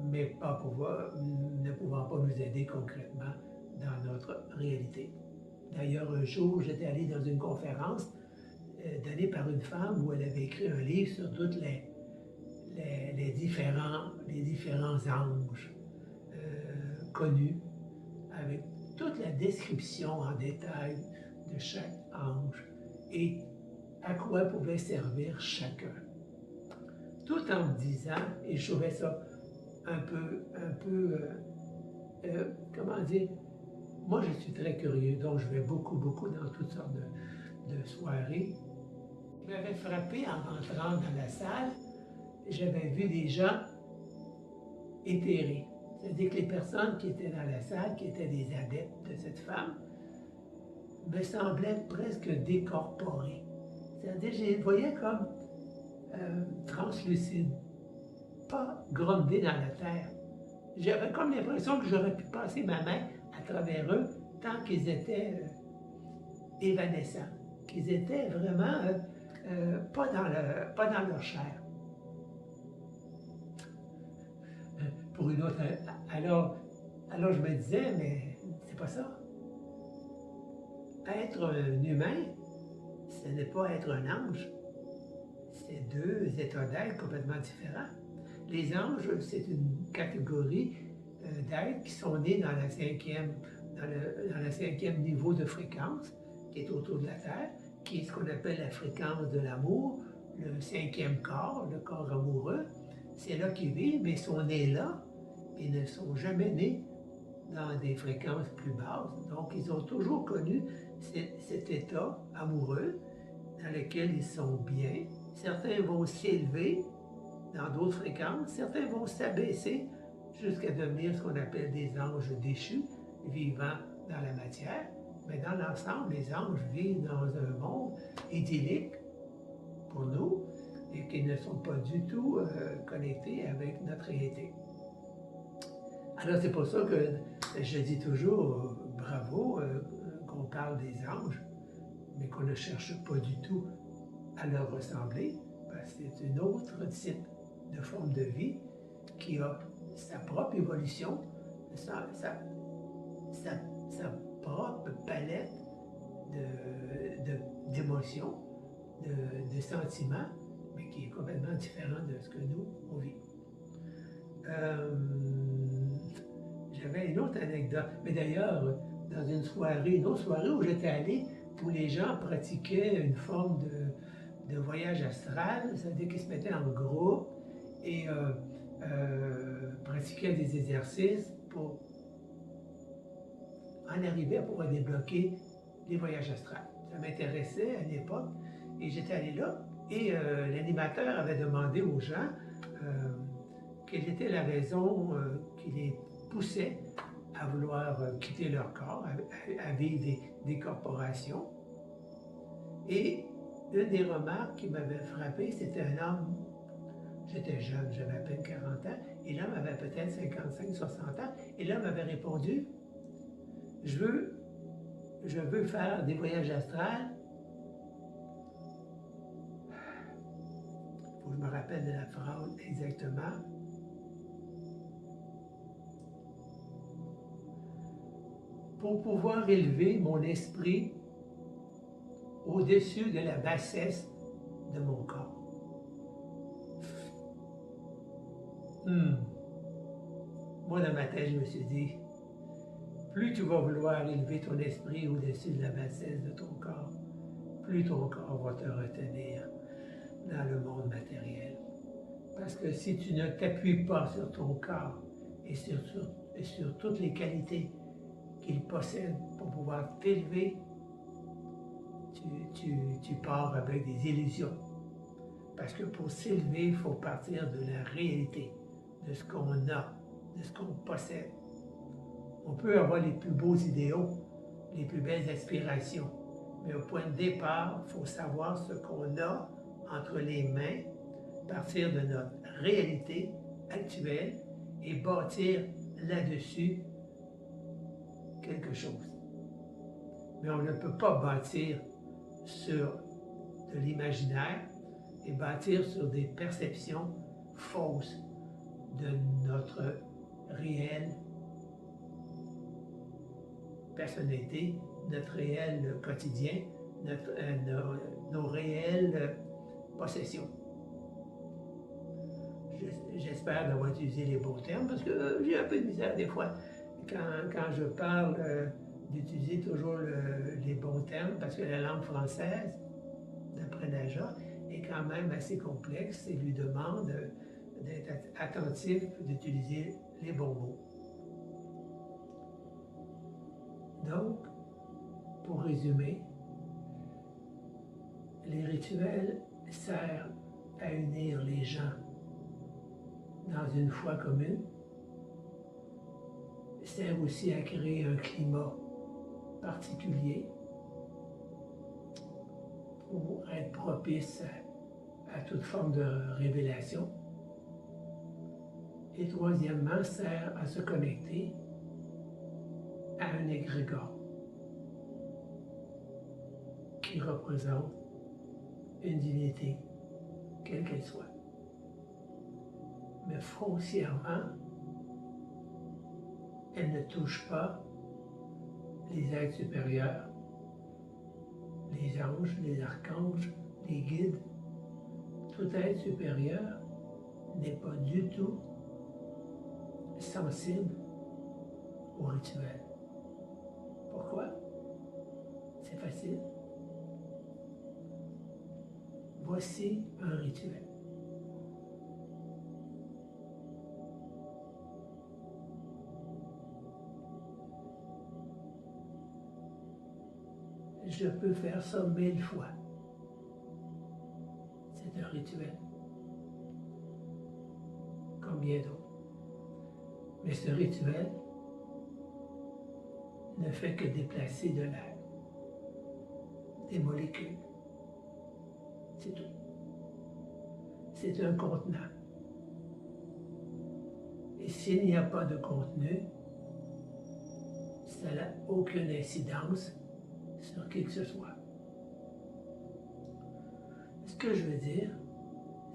mais ne pouvant pas nous aider concrètement dans notre réalité. D'ailleurs, un jour, j'étais allé dans une conférence donnée par une femme où elle avait écrit un livre sur toutes les différents anges connus, avec toute la description en détail de chaque ange et à quoi pouvait servir chacun. Tout en me disant, et je trouvais ça un peu, comment dire, moi je suis très curieux, donc je vais beaucoup dans toutes sortes de soirées. Je m'avais frappé en rentrant dans la salle, j'avais vu des gens éthérés. C'est-à-dire que les personnes qui étaient dans la salle, qui étaient des adeptes de cette femme, me semblaient presque décorporées. C'est-à-dire que je les voyais comme translucides, pas grondés dans la terre. J'avais comme l'impression que j'aurais pu passer ma main à travers eux tant qu'ils étaient évanescents, qu'ils étaient vraiment pas dans leur chair. Pour une autre. Alors je me disais, mais c'est pas ça. Être un humain, ce n'est pas être un ange. C'est deux états d'être complètement différents. Les anges, c'est une catégorie d'êtres qui sont nés dans dans le cinquième niveau de fréquence, qui est autour de la Terre, qui est ce qu'on appelle la fréquence de l'amour, le cinquième corps, le corps amoureux. C'est là qu'ils vivent, mais ils sont nés là, et ne sont jamais nés dans des fréquences plus basses. Donc, ils ont toujours connu cet état amoureux dans lequel ils sont bien. Certains vont s'élever dans d'autres fréquences, certains vont s'abaisser jusqu'à devenir ce qu'on appelle des anges déchus, vivant dans la matière. Mais dans l'ensemble, les anges vivent dans un monde idyllique pour nous et qui ne sont pas du tout connectés avec notre réalité. Alors c'est pour ça que je dis toujours bravo qu'on parle des anges, mais qu'on ne cherche pas du tout à leur ressembler, parce que c'est une autre type de forme de vie qui a sa propre évolution, sa propre palette d'émotions, de sentiments, mais qui est complètement différent de ce que nous, on vit. J'avais une autre anecdote, mais d'ailleurs, dans une autre soirée où j'étais allé, où les gens pratiquaient une forme de voyage astral, c'est-à-dire qu'ils se mettaient en groupe et pratiquaient des exercices pour en arriver à pouvoir débloquer les voyages astrales. Ça m'intéressait à l'époque et j'étais allé là et l'animateur avait demandé aux gens quelle était la raison qui les poussait à vouloir quitter leur corps, à vivre des corporations. Et une des remarques qui m'avait frappé, c'était un homme, j'étais jeune, j'avais à peine 40 ans, et l'homme avait peut-être 55, 60 ans, et l'homme avait répondu, je veux faire des voyages astrales. Il faut que je me rappelle de la phrase exactement. Pour pouvoir élever mon esprit au-dessus de la bassesse de mon corps. Moi, dans ma tête, je me suis dit, plus tu vas vouloir élever ton esprit au-dessus de la bassesse de ton corps, plus ton corps va te retenir dans le monde matériel. Parce que si tu ne t'appuies pas sur ton corps et sur toutes les qualités qu'il possède pour pouvoir t'élever, tu pars avec des illusions. Parce que pour s'élever, il faut partir de la réalité, de ce qu'on a, de ce qu'on possède. On peut avoir les plus beaux idéaux, les plus belles aspirations, mais au point de départ, il faut savoir ce qu'on a entre les mains, partir de notre réalité actuelle et bâtir là-dessus quelque chose. Mais on ne peut pas bâtir sur de l'imaginaire et bâtir sur des perceptions fausses de notre réelle personnalité, notre réel quotidien, nos réelles possessions. J'espère d'avoir utilisé les bons termes parce que j'ai un peu de misère des fois quand je parle d'utiliser toujours les bons termes parce que la langue française, d'après Naja, est quand même assez complexe et lui demande d'être attentif, d'utiliser les bons mots. Donc, pour résumer, les rituels servent à unir les gens dans une foi commune, servent aussi à créer un climat particulier pour être propice à toute forme de révélation. Et troisièmement, sert à se connecter à un égrégore qui représente une divinité, quelle qu'elle soit. Mais foncièrement, elle ne touche pas les êtres supérieurs, les anges, les archanges, les guides. Tout être supérieur n'est pas du tout sensible au rituel. Pourquoi? C'est facile. Voici un rituel. Je peux faire ça 1000 fois. C'est un rituel. Comme bien d'autres. Mais ce rituel ne fait que déplacer de l'air, des molécules. C'est tout. C'est un contenant. Et s'il n'y a pas de contenu, ça n'a aucune incidence sur qui que ce soit. Ce que je veux dire,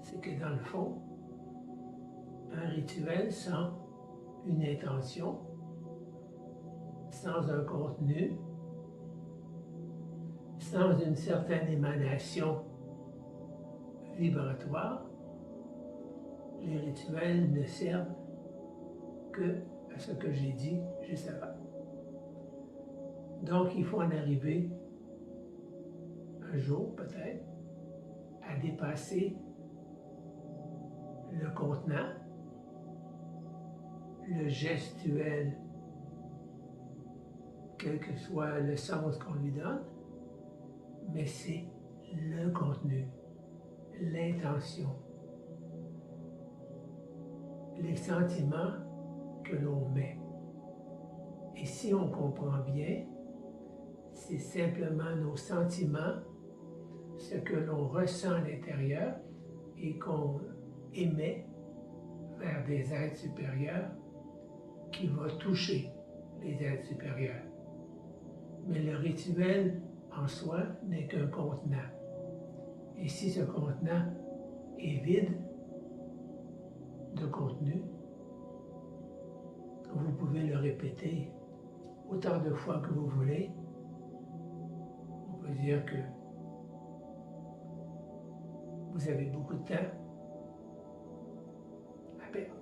c'est que dans le fond, un rituel sans une intention, sans un contenu, sans une certaine émanation vibratoire, les rituels ne servent que à ce que j'ai dit juste avant. Donc, il faut en arriver un jour, peut-être, à dépasser le contenant, le gestuel, quel que soit le sens qu'on lui donne, mais c'est le contenu, l'intention, les sentiments que l'on met. Et si on comprend bien, c'est simplement nos sentiments, ce que l'on ressent à l'intérieur et qu'on émet vers des êtres supérieurs qui va toucher les êtres supérieurs. Mais le rituel en soi n'est qu'un contenant. Et si ce contenant est vide de contenu, vous pouvez le répéter autant de fois que vous voulez. On peut dire que vous avez beaucoup de temps à perdre.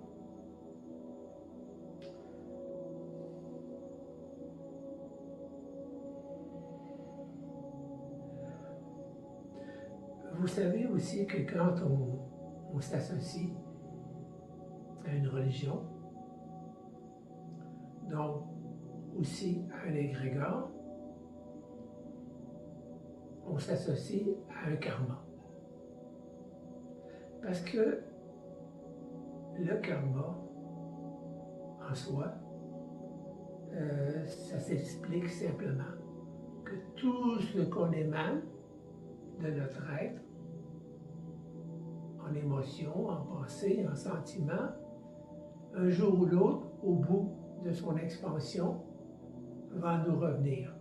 Vous savez aussi que quand on s'associe à une religion, donc aussi à un égrégore, on s'associe à un karma. Parce que le karma, en soi, ça s'explique simplement que tout ce qu'on émane de notre être, en émotion, en pensée, en sentiment, un jour ou l'autre, au bout de son expansion, va nous revenir.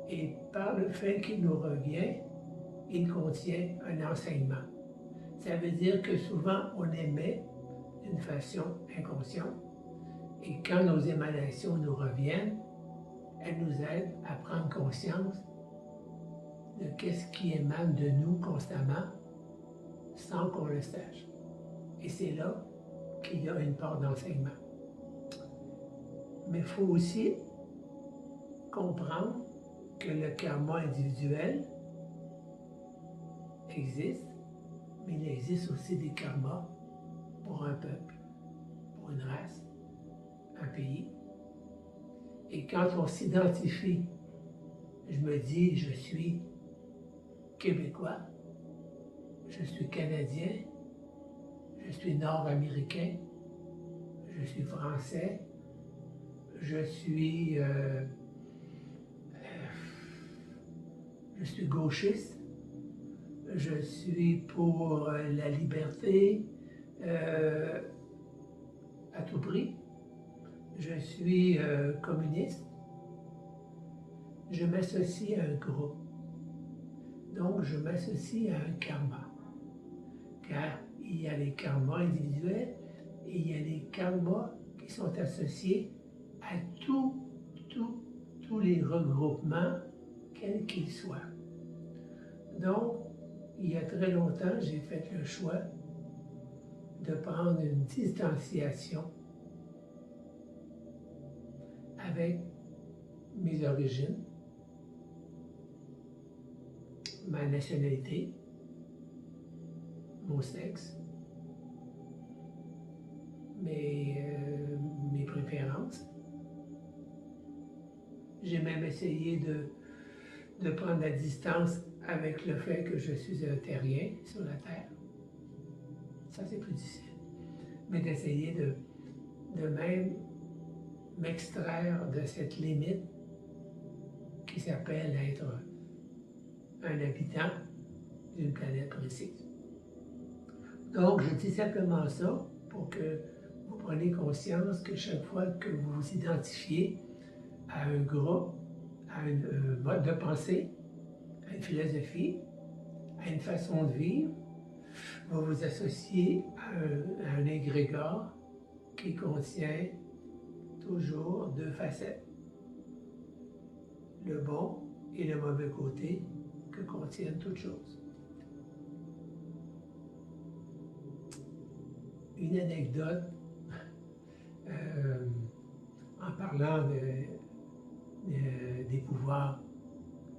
Et par le fait qu'il nous revient, il contient un enseignement. Ça veut dire que souvent on émet d'une façon inconsciente et quand nos émanations nous reviennent, elles nous aident à prendre conscience de qu'est-ce qui émane de nous constamment sans qu'on le sache. Et c'est là qu'il y a une part d'enseignement. Mais il faut aussi comprendre que le karma individuel existe, mais il existe aussi des karmas pour un peuple, pour une race, un pays. Et quand on s'identifie, je me dis, je suis québécois, je suis canadien, je suis nord-américain, je suis français, je suis gauchiste, je suis pour la liberté à tout prix, je suis communiste, je m'associe à un groupe. Donc, je m'associe à un karma, car il y a les karmas individuels et il y a les karmas qui sont associés à tous les regroupements, quels qu'ils soient. Donc, il y a très longtemps, j'ai fait le choix de prendre une distanciation avec mes origines, ma nationalité, mon sexe, mes préférences. J'ai même essayé de prendre la distance avec le fait que je suis un terrien sur la Terre. Ça, c'est plus difficile. Mais d'essayer de même m'extraire de cette limite qui s'appelle être un habitant d'une planète précise. Donc, je dis simplement ça pour que vous preniez conscience que chaque fois que vous vous identifiez à un groupe, à un mode de pensée, à une philosophie, à une façon de vivre, vous vous associez à un égrégore qui contient toujours deux facettes, le bon et le mauvais côté que contiennent toutes choses. Une anecdote en parlant des pouvoirs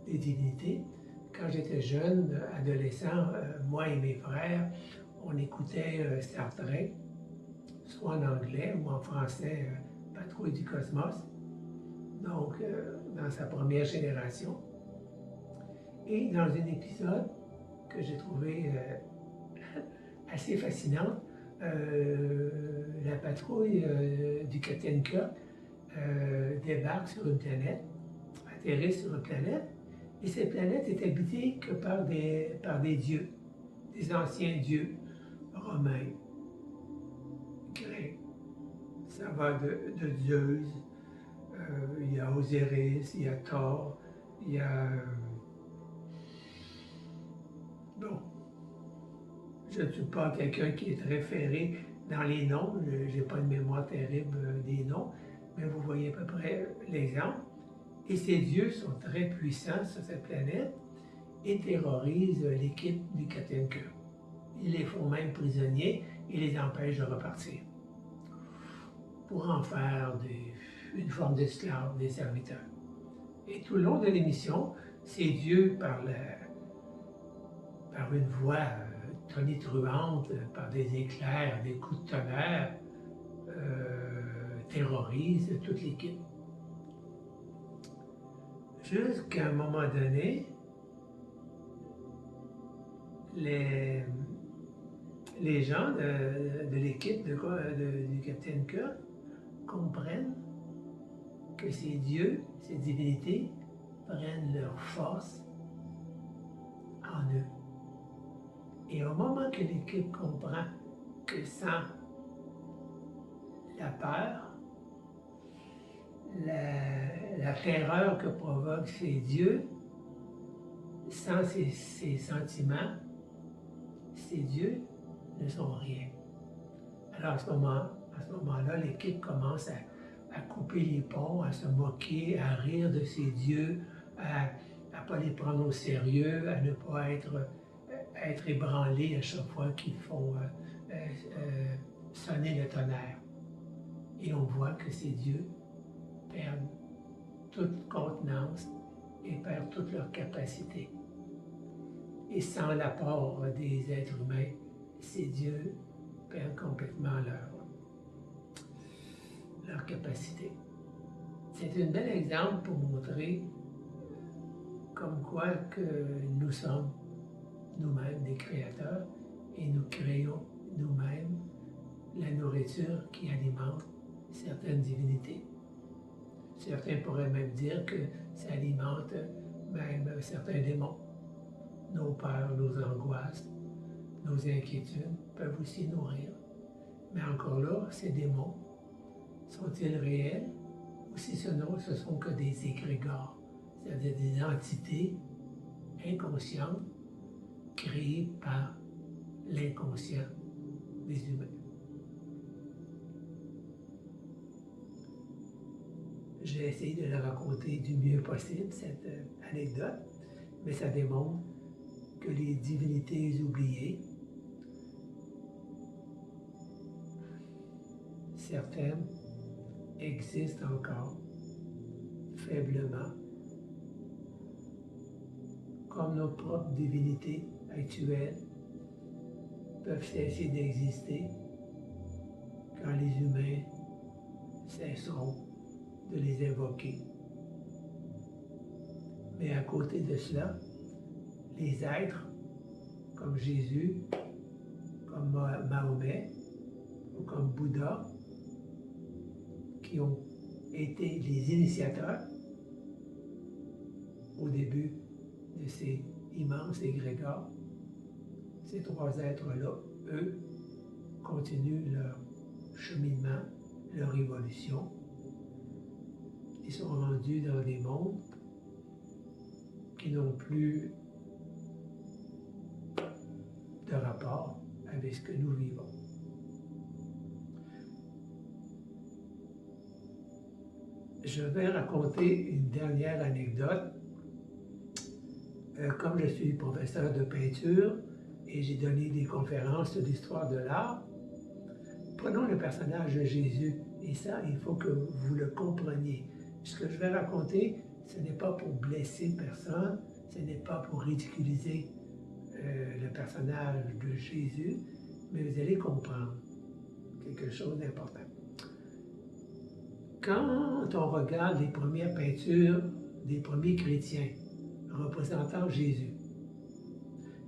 des divinités. Quand j'étais jeune, adolescent, moi et mes frères, on écoutait Star Trek, soit en anglais ou en français, Patrouille du Cosmos, donc dans sa première génération. Et dans un épisode que j'ai trouvé assez fascinant, la patrouille du Capitaine Kirk débarque sur une planète, atterrit sur une planète, et cette planète est habitée que par des dieux, des anciens dieux romains, grecs. Ça va de Zeus, il y a Osiris, il y a Thor, il y a... bon, je ne suis pas quelqu'un qui est très ferré dans les noms, je n'ai pas une mémoire terrible des noms, mais vous voyez à peu près l'exemple. Et ces dieux sont très puissants sur cette planète et terrorisent l'équipe du Capitaine Kirk. Ils les font même prisonniers et les empêchent de repartir pour en faire une forme d'esclaves, des serviteurs. Et tout le long de l'émission, ces dieux, par une voix tonitruante, par des éclairs, des coups de tonnerre, terrorisent toute l'équipe. Jusqu'à un moment donné, les gens de l'équipe du Capitaine Kirk comprennent que ces dieux, ces divinités, prennent leur force en eux. Et au moment que l'équipe comprend que sans la peur, la terreur que provoquent ces dieux, sans ces sentiments, ces dieux ne sont rien. Alors à ce moment-là, l'équipe commence à couper les ponts, à se moquer, à rire de ces dieux, à ne pas les prendre au sérieux, à ne pas être ébranlés à chaque fois qu'ils font sonner le tonnerre. Et on voit que ces dieux perdent toute contenance et perdent toute leur capacité. Et sans l'apport des êtres humains, ces dieux perdent complètement leur capacité. C'est un bel exemple pour montrer comme quoi que nous sommes nous-mêmes des créateurs et nous créons nous-mêmes la nourriture qui alimente certaines divinités. Certains pourraient même dire que ça alimente même certains démons. Nos peurs, nos angoisses, nos inquiétudes peuvent aussi nourrir. Mais encore là, ces démons, sont-ils réels ou si ce ne sont que des égrégores, c'est-à-dire des entités inconscientes créées par l'inconscient des humains? J'ai essayé de la raconter du mieux possible, cette anecdote, mais ça démontre que les divinités oubliées, certaines existent encore faiblement, comme nos propres divinités actuelles peuvent cesser d'exister quand les humains cesseront de les invoquer. Mais à côté de cela, les êtres comme Jésus, comme Mahomet ou comme Bouddha, qui ont été les initiateurs au début de ces immenses égrégores, ces trois êtres-là, eux, continuent leur cheminement, leur évolution. Ils sont rendus dans des mondes qui n'ont plus de rapport avec ce que nous vivons. Je vais raconter une dernière anecdote. Comme je suis professeur de peinture et j'ai donné des conférences sur l'histoire de l'art, prenons le personnage de Jésus, et ça, il faut que vous le compreniez. Ce que je vais raconter, ce n'est pas pour blesser personne, ce n'est pas pour ridiculiser le personnage de Jésus, mais vous allez comprendre quelque chose d'important. Quand on regarde les premières peintures des premiers chrétiens représentant Jésus,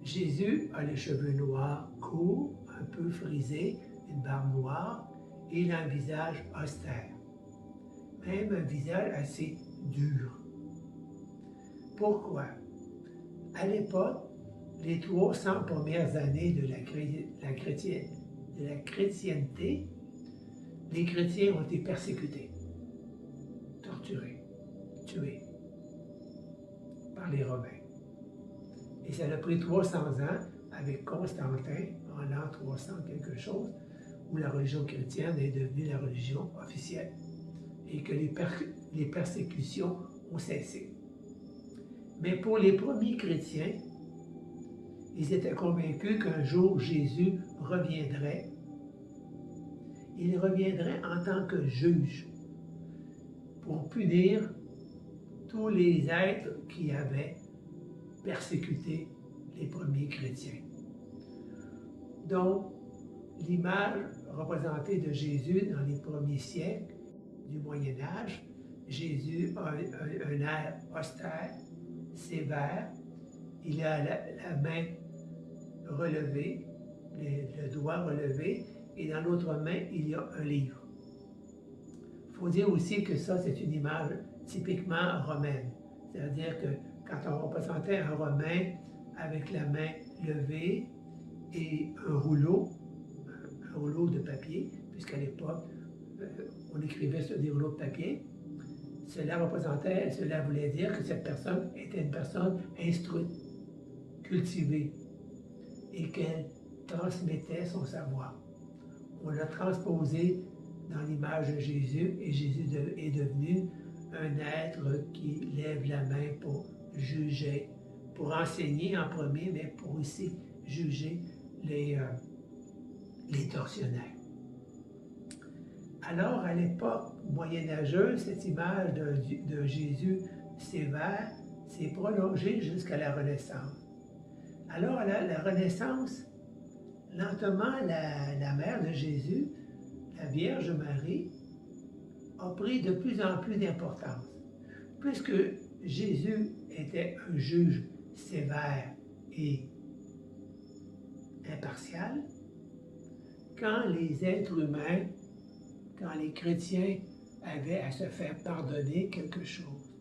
Jésus a les cheveux noirs, courts, un peu frisés, une barbe noire, et il a un visage austère, même un visage assez dur. Pourquoi? À l'époque, les 300 premières années de la chrétienté, les chrétiens ont été persécutés, torturés, tués par les Romains. Et ça a pris 300 ans avec Constantin, en l'an 300 quelque chose, où la religion chrétienne est devenue la religion officielle et que les persécutions ont cessé. Mais pour les premiers chrétiens, ils étaient convaincus qu'un jour Jésus reviendrait. Il reviendrait en tant que juge pour punir tous les êtres qui avaient persécuté les premiers chrétiens. Donc, l'image représentée de Jésus dans les premiers siècles du Moyen Âge, Jésus a un air austère, sévère, il a la main relevée, le doigt relevé, et dans l'autre main, il y a un livre. Il faut dire aussi que ça, c'est une image typiquement romaine. C'est-à-dire que quand on représentait un Romain avec la main levée et un rouleau de papier, puisqu'à l'époque, on écrivait sur des rouleaux de papier, cela voulait dire que cette personne était une personne instruite, cultivée, et qu'elle transmettait son savoir. On l'a transposé dans l'image de Jésus, et Jésus est devenu un être qui lève la main pour juger, pour enseigner en premier, mais pour aussi juger les tortionnaires. Alors, à l'époque moyenâgeuse, cette image de Jésus sévère s'est prolongée jusqu'à la Renaissance. Alors, à la Renaissance, lentement, la mère de Jésus, la Vierge Marie, a pris de plus en plus d'importance, puisque Jésus était un juge sévère et impartial. Quand les êtres humains, quand les chrétiens avaient à se faire pardonner quelque chose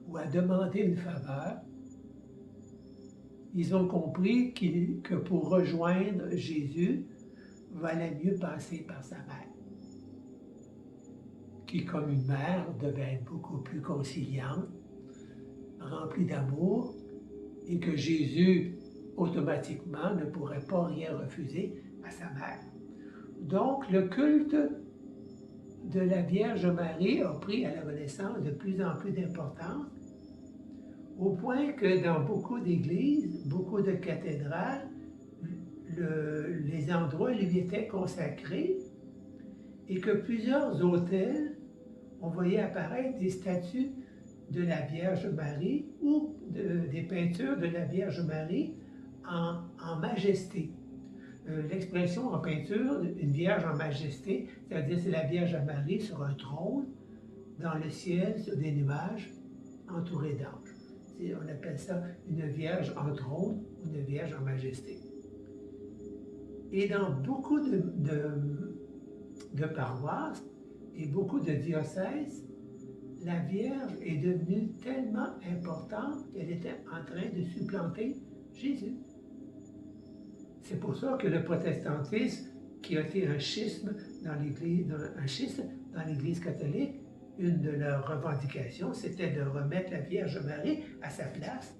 ou à demander une faveur, ils ont compris que pour rejoindre Jésus, valait mieux passer par sa mère, qui, comme une mère, devait être beaucoup plus conciliante, remplie d'amour, et que Jésus, automatiquement, ne pourrait pas rien refuser à sa mère. Donc, le culte de la Vierge Marie a pris à la Renaissance de plus en plus d'importance, au point que dans beaucoup d'églises, beaucoup de cathédrales, les endroits lui étaient consacrés et que plusieurs autels, on voyait apparaître des statues de la Vierge Marie ou des peintures de la Vierge Marie en majesté. L'expression en peinture, une Vierge en majesté, c'est-à-dire c'est la Vierge Marie sur un trône, dans le ciel, sur des nuages, entourée d'anges. On appelle ça une Vierge en trône ou une Vierge en majesté. Et dans beaucoup de paroisses et beaucoup de diocèses, la Vierge est devenue tellement importante qu'elle était en train de supplanter Jésus. C'est pour ça que le protestantisme, qui a été un schisme dans l'Église catholique, une de leurs revendications, c'était de remettre la Vierge Marie à sa place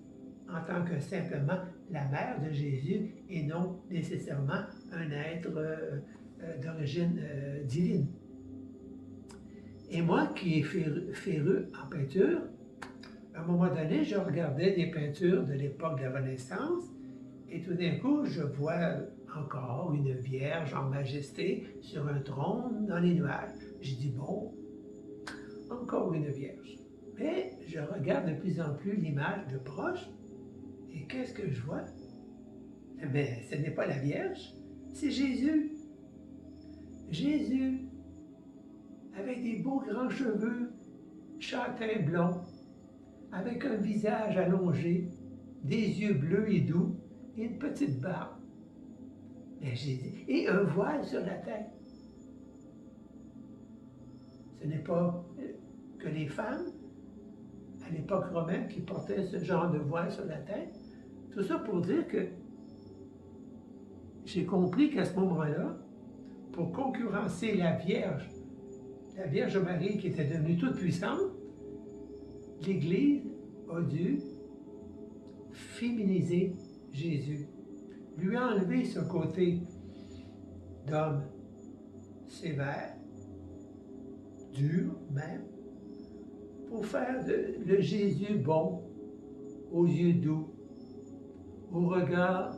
en tant que simplement la mère de Jésus et non nécessairement un être d'origine divine. Et moi qui est féru en peinture, à un moment donné, je regardais des peintures de l'époque de la Renaissance et tout d'un coup, je vois encore une Vierge en majesté sur un trône dans les nuages. Je dis, bon, encore une Vierge. Mais je regarde de plus en plus l'image de proche et qu'est-ce que je vois? Mais ce n'est pas la Vierge, c'est Jésus. Jésus, avec des beaux grands cheveux, châtain blond, avec un visage allongé, des yeux bleus et doux, et une petite barbe. Mais Jésus, et un voile sur la tête. Ce n'est pas que les femmes, à l'époque romaine, qui portaient ce genre de voile sur la tête. Tout ça pour dire que j'ai compris qu'à ce moment-là, pour concurrencer la Vierge Marie qui était devenue toute puissante, l'Église a dû féminiser Jésus, lui enlever ce côté d'homme sévère, dur même, pour faire le Jésus bon, aux yeux doux, au regard,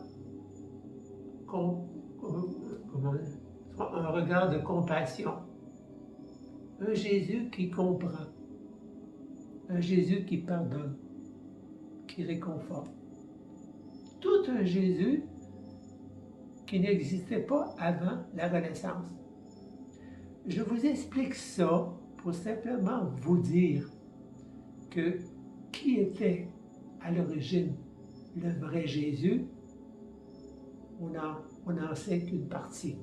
un regard de compassion, un Jésus qui comprend, un Jésus qui pardonne, qui réconforte. Tout un Jésus qui n'existait pas avant la Renaissance. Je vous explique ça pour simplement vous dire que qui était à l'origine le vrai Jésus, on n'en sait qu'une partie.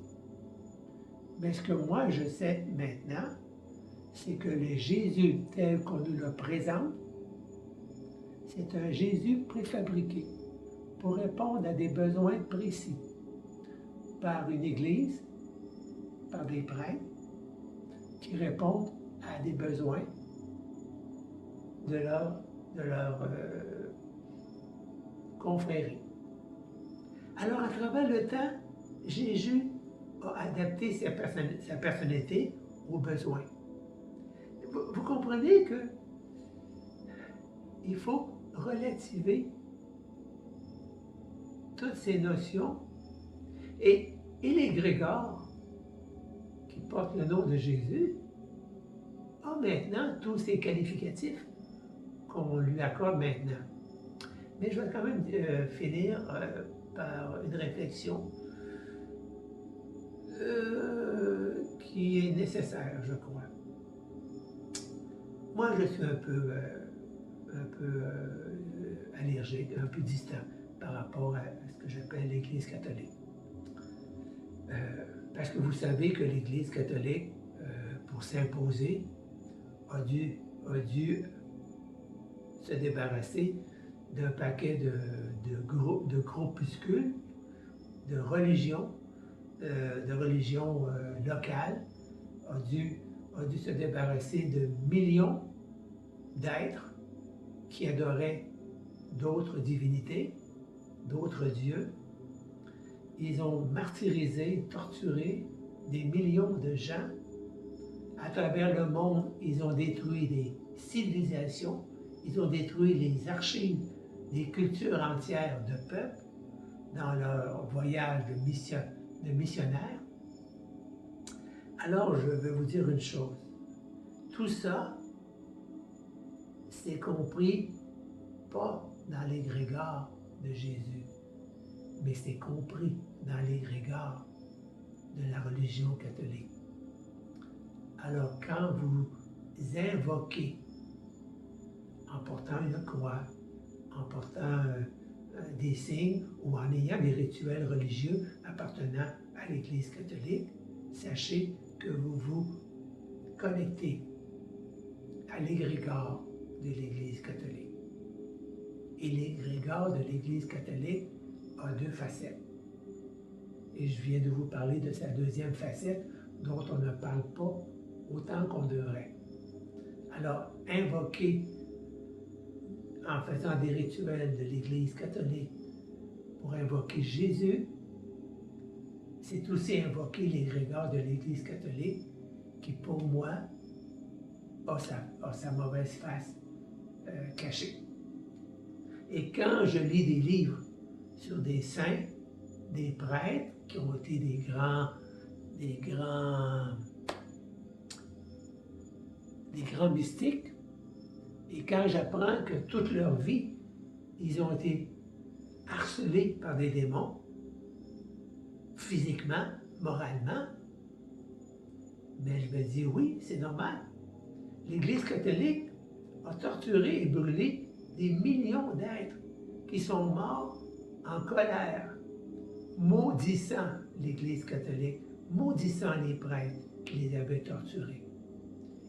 Mais ce que moi je sais maintenant, c'est que le Jésus tel qu'on nous le présente, c'est un Jésus préfabriqué pour répondre à des besoins précis par une Église, par des prêtres qui répondent à des besoins de leur confrérie. Alors, à travers le temps, Jésus a adapté sa personnalité aux besoins. Vous comprenez que il faut relativer toutes ces notions et l'égrégore qui porte le nom de Jésus a maintenant tous ces qualificatifs qu'on lui accorde maintenant. Mais je vais quand même finir par une réflexion qui est nécessaire, je crois. Moi, je suis un peu allergique, un peu distant par rapport à ce que j'appelle l'Église catholique. Parce que vous savez que l'Église catholique, pour s'imposer, a dû se débarrasser d'un paquet de groupuscules, de religions locales, a dû se débarrasser de millions d'êtres qui adoraient d'autres divinités, d'autres dieux. Ils ont martyrisé, torturé des millions de gens. À travers le monde, ils ont détruit des civilisations, ils ont détruit les archives des cultures entières de peuples dans leur voyage de missionnaires. Alors, je vais vous dire une chose. Tout ça, c'est compris pas dans l'égrégore de Jésus, mais c'est compris dans l'égrégore de la religion catholique. Alors quand vous invoquez en portant une croix, en portant des signes ou en ayant des rituels religieux appartenant à l'Église catholique, sachez que vous vous connectez à l'égrégore de l'Église catholique. Et l'égrégore de l'Église catholique a deux facettes. Et je viens de vous parler de sa deuxième facette dont on ne parle pas autant qu'on devrait. Alors, invoquer en faisant des rituels de l'Église catholique pour invoquer Jésus, c'est aussi invoquer l'égrégore de l'Église catholique qui, pour moi, a sa mauvaise face cachée. Et quand je lis des livres sur des saints, des prêtres qui ont été des grands mystiques, et quand j'apprends que toute leur vie, ils ont été harcelés par des démons, physiquement, moralement, mais je me dis oui, c'est normal. L'Église catholique a torturé et brûlé des millions d'êtres qui sont morts en colère, maudissant l'Église catholique, maudissant les prêtres qui les avaient torturés.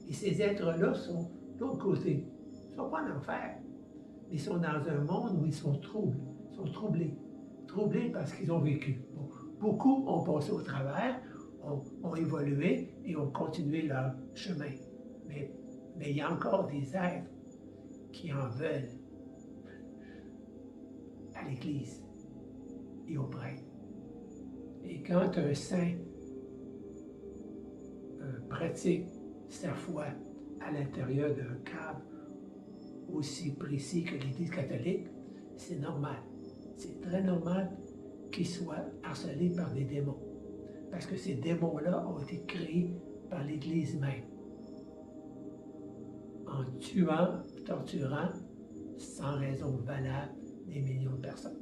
Et ces êtres-là sont de l'autre côté. Ils ne sont pas en enfer, mais ils sont dans un monde où ils sont troublés parce qu'ils ont vécu. Bon, beaucoup ont passé au travers, ont évolué et ont continué leur chemin. Mais il y a encore des êtres qui en veulent à l'Église et aux prêtres. Et quand un saint pratique sa foi à l'intérieur d'un cadre aussi précis que l'Église catholique, c'est normal. C'est très normal qu'il soit harcelé par des démons. Parce que ces démons-là ont été créés par l'Église même. En tuant, torturant, sans raison valable, des millions de personnes.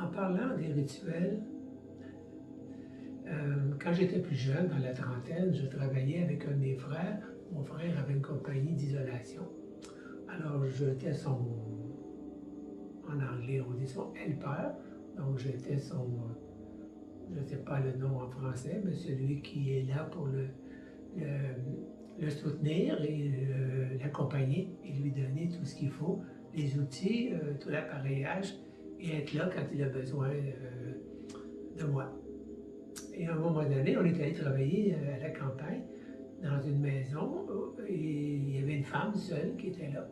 En parlant des rituels, quand j'étais plus jeune, dans la trentaine, je travaillais avec un de mes frères. Mon frère avait une compagnie d'isolation. Alors, j'étais en anglais, on dit son helper. Donc, j'étais son, je ne sais pas le nom en français, mais celui qui est là pour le soutenir et l'accompagner et lui donner tout ce qu'il faut, les outils, tout l'appareillage, et être là quand il a besoin de moi. Et à un moment donné, on est allé travailler à la campagne, dans une maison, et il y avait une femme seule qui était là.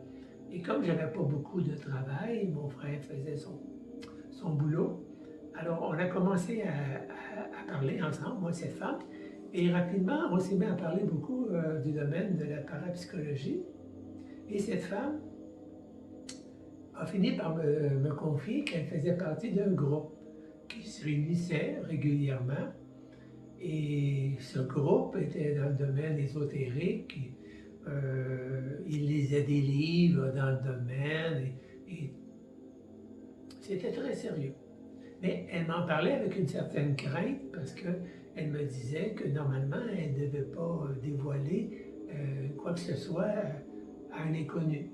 Et comme j'avais pas beaucoup de travail, mon frère faisait son boulot. Alors, on a commencé à parler ensemble, moi et cette femme, et rapidement, on s'est mis à parler beaucoup du domaine de la parapsychologie. Et cette femme a fini par me confier qu'elle faisait partie d'un groupe qui se réunissait régulièrement. Et ce groupe était dans le domaine ésotérique. Il lisait des livres dans le domaine et c'était très sérieux. Mais elle m'en parlait avec une certaine crainte parce qu'elle me disait que normalement, elle ne devait pas dévoiler quoi que ce soit à un inconnu,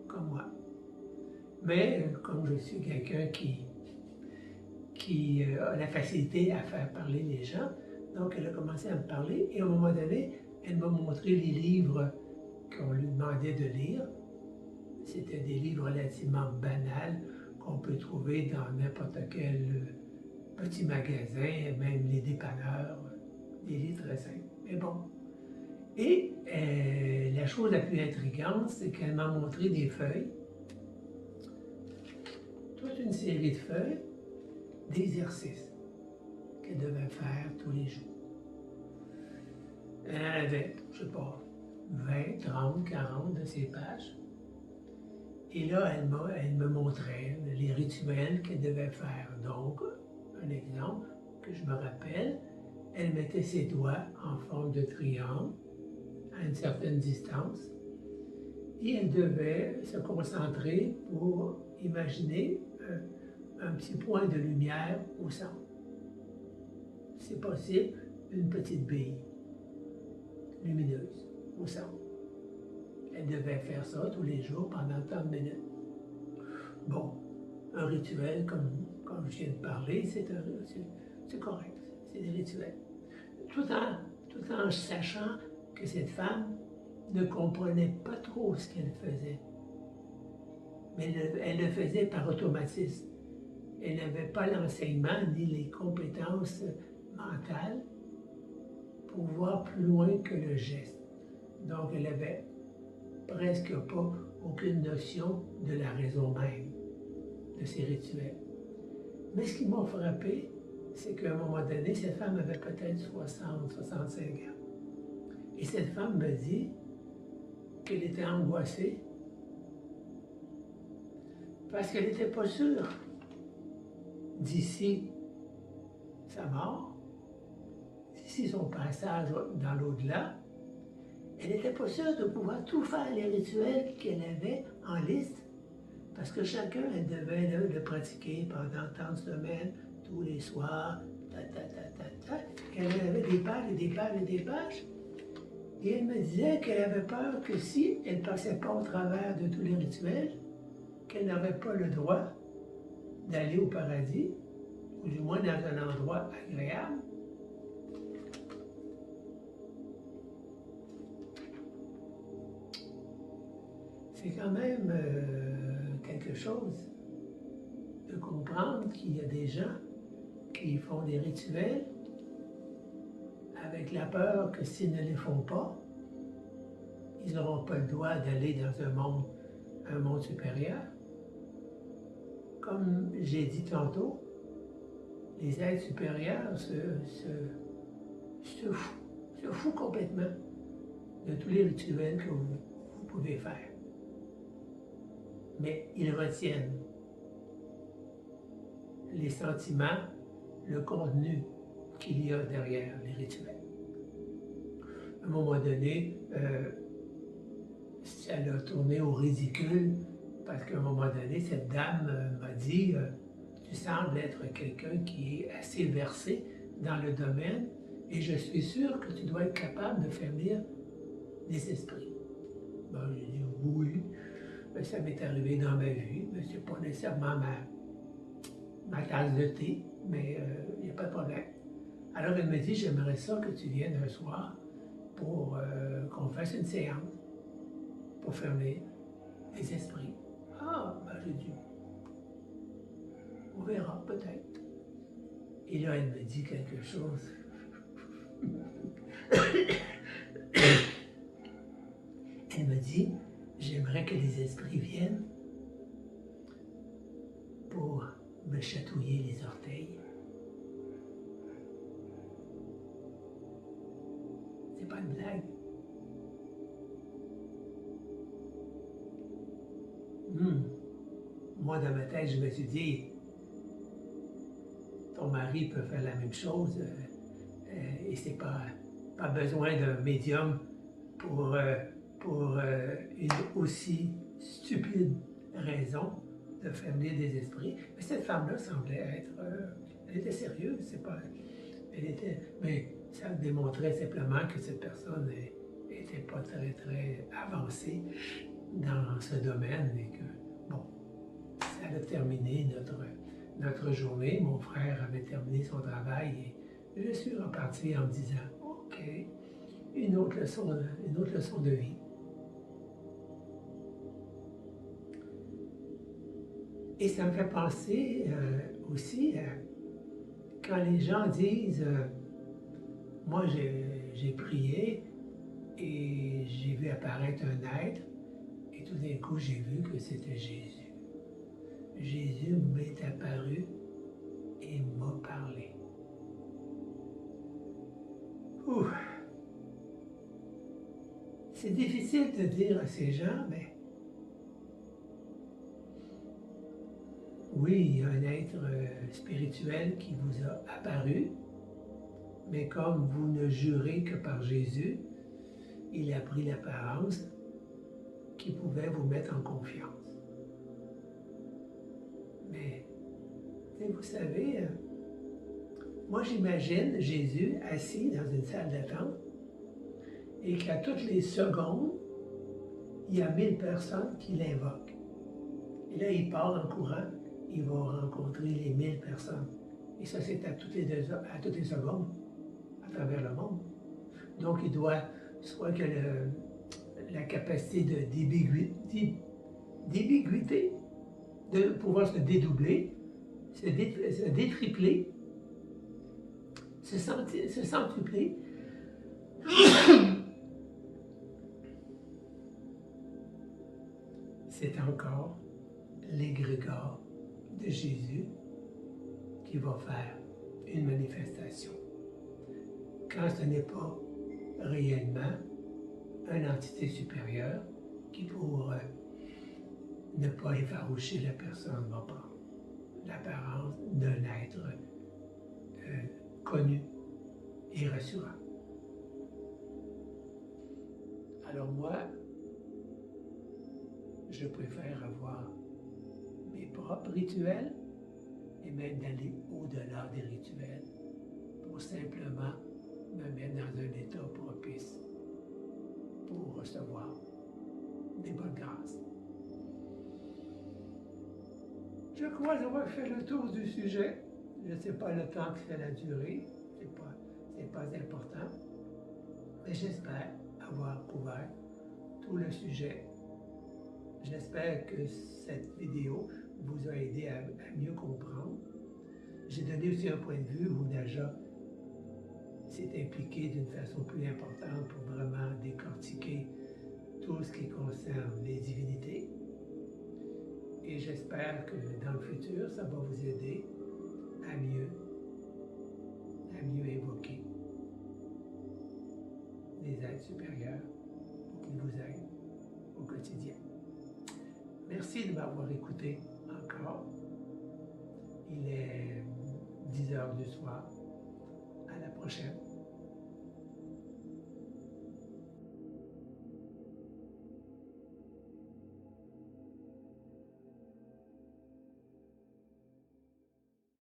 comme moi. Mais comme je suis quelqu'un qui a la facilité à faire parler les gens, donc elle a commencé à me parler et à un moment donné, elle m'a montré les livres qu'on lui demandait de lire. C'était des livres relativement banals qu'on peut trouver dans n'importe quel petit magasin, même les dépanneurs, des livres très simples. Mais bon. Et la chose la plus intrigante, c'est qu'elle m'a montré des feuilles, toute une série de feuilles, d'exercices qu'elle devait faire tous les jours. Elle avait, je ne sais pas, 20, 30, 40 de ces pages. Et là, elle me montrait les rituels qu'elle devait faire. Donc, un exemple que je me rappelle, elle mettait ses doigts en forme de triangle à une certaine distance et elle devait se concentrer pour imaginer un petit point de lumière au centre. C'est possible, une petite bille lumineuse au centre. Elle devait faire ça tous les jours pendant tant de minutes. Bon, un rituel, comme je viens de parler, c'est correct, c'est des rituels. Tout en sachant que cette femme ne comprenait pas trop ce qu'elle faisait. Mais elle le faisait par automatisme. Elle n'avait pas l'enseignement ni les compétences mentales pour voir plus loin que le geste. Donc, elle n'avait presque pas aucune notion de la raison même de ces rituels. Mais ce qui m'a frappé, c'est qu'à un moment donné, cette femme avait peut-être 60, 65 ans. Et cette femme me dit qu'elle était angoissée parce qu'elle n'était pas sûre d'ici sa mort, d'ici son passage dans l'au-delà. Elle n'était pas sûre de pouvoir tout faire les rituels qu'elle avait en liste, parce que chacun, elle devait le pratiquer pendant tant de semaines, tous les soirs, Elle avait des pages et des pages et des pages. Et elle me disait qu'elle avait peur que si elle ne passait pas au travers de tous les rituels, qu'elle n'aurait pas le droit d'aller au paradis, ou du moins dans un endroit agréable. C'est quand même quelque chose de comprendre qu'il y a des gens qui font des rituels avec la peur que s'ils ne les font pas, ils n'auront pas le droit d'aller dans un monde supérieur. Comme j'ai dit tantôt, les êtres supérieurs se foutent complètement de tous les rituels que vous pouvez faire. Mais ils retiennent les sentiments, le contenu qu'il y a derrière les rituels. À un moment donné, ça l'a tourné au ridicule parce qu'à un moment donné, cette dame m'a dit tu sembles être quelqu'un qui est assez versé dans le domaine et je suis sûr que tu dois être capable de faire venir des esprits. Ben, j'ai dit oui, ben, ça m'est arrivé dans ma vie, mais c'est pas nécessairement ma tasse de thé, mais il n'y a pas de problème. Alors elle me dit, j'aimerais ça que tu viennes un soir pour qu'on fasse une séance pour fermer les esprits. Ah, ben j'ai dit, on verra peut-être. Et là, elle me dit quelque chose. Elle me dit, j'aimerais que les esprits viennent pour me chatouiller les orteils. C'est pas une blague. Moi, dans ma tête, je me suis dit, ton mari peut faire la même chose et c'est pas besoin d'un médium pour une aussi stupide raison de faire venir des esprits. Mais cette femme-là semblait être... elle était sérieuse, mais ça démontrait simplement que cette personne n'était pas très, très avancée dans ce domaine et que, bon, ça a terminé notre journée. Mon frère avait terminé son travail et je suis reparti en me disant, OK, une autre leçon de vie. Et ça me fait penser aussi, quand les gens disent moi j'ai prié et j'ai vu apparaître un être, et tout d'un coup j'ai vu que c'était Jésus. Jésus m'est apparu et m'a parlé. Ouh. C'est difficile de dire à ces gens, mais oui, il y a un être spirituel qui vous a apparu, Mais comme vous ne jurez que par Jésus, il a pris l'apparence qui pouvait vous mettre en confiance. Mais, vous savez, moi j'imagine Jésus assis dans une salle d'attente et qu'à toutes les secondes, il y a 1000 personnes qui l'invoquent. Et là, il part en courant, il va rencontrer les 1000 personnes. Et ça, c'est à toutes les secondes, à travers le monde. Donc, il doit, je crois que la capacité d'ambiguïté, de pouvoir se dédoubler, se détripler, se centupler, c'est encore l'égrégore de Jésus qui va faire une manifestation. Quand ce n'est pas réellement une entité supérieure qui, pour ne pas effaroucher la personne, va prendre l'apparence d'un être connu et rassurant. Alors moi, je préfère avoir mes propres rituels et même d'aller au-delà des rituels pour simplement me mettre dans un état propice pour recevoir des bonnes grâces. Je crois avoir fait le tour du sujet. Je ne sais pas le temps que ça a duré, c'est pas important, mais j'espère avoir couvert tout le sujet. J'espère que cette vidéo vous a aidé à mieux comprendre. J'ai donné aussi un point de vue où Naja s'est impliqué d'une façon plus importante pour vraiment décortiquer tout ce qui concerne les divinités. Et j'espère que dans le futur, ça va vous aider à mieux évoquer les êtres supérieurs pour qu'ils vous aident au quotidien. Merci de m'avoir écouté encore. Il est 10 heures du soir. À la prochaine.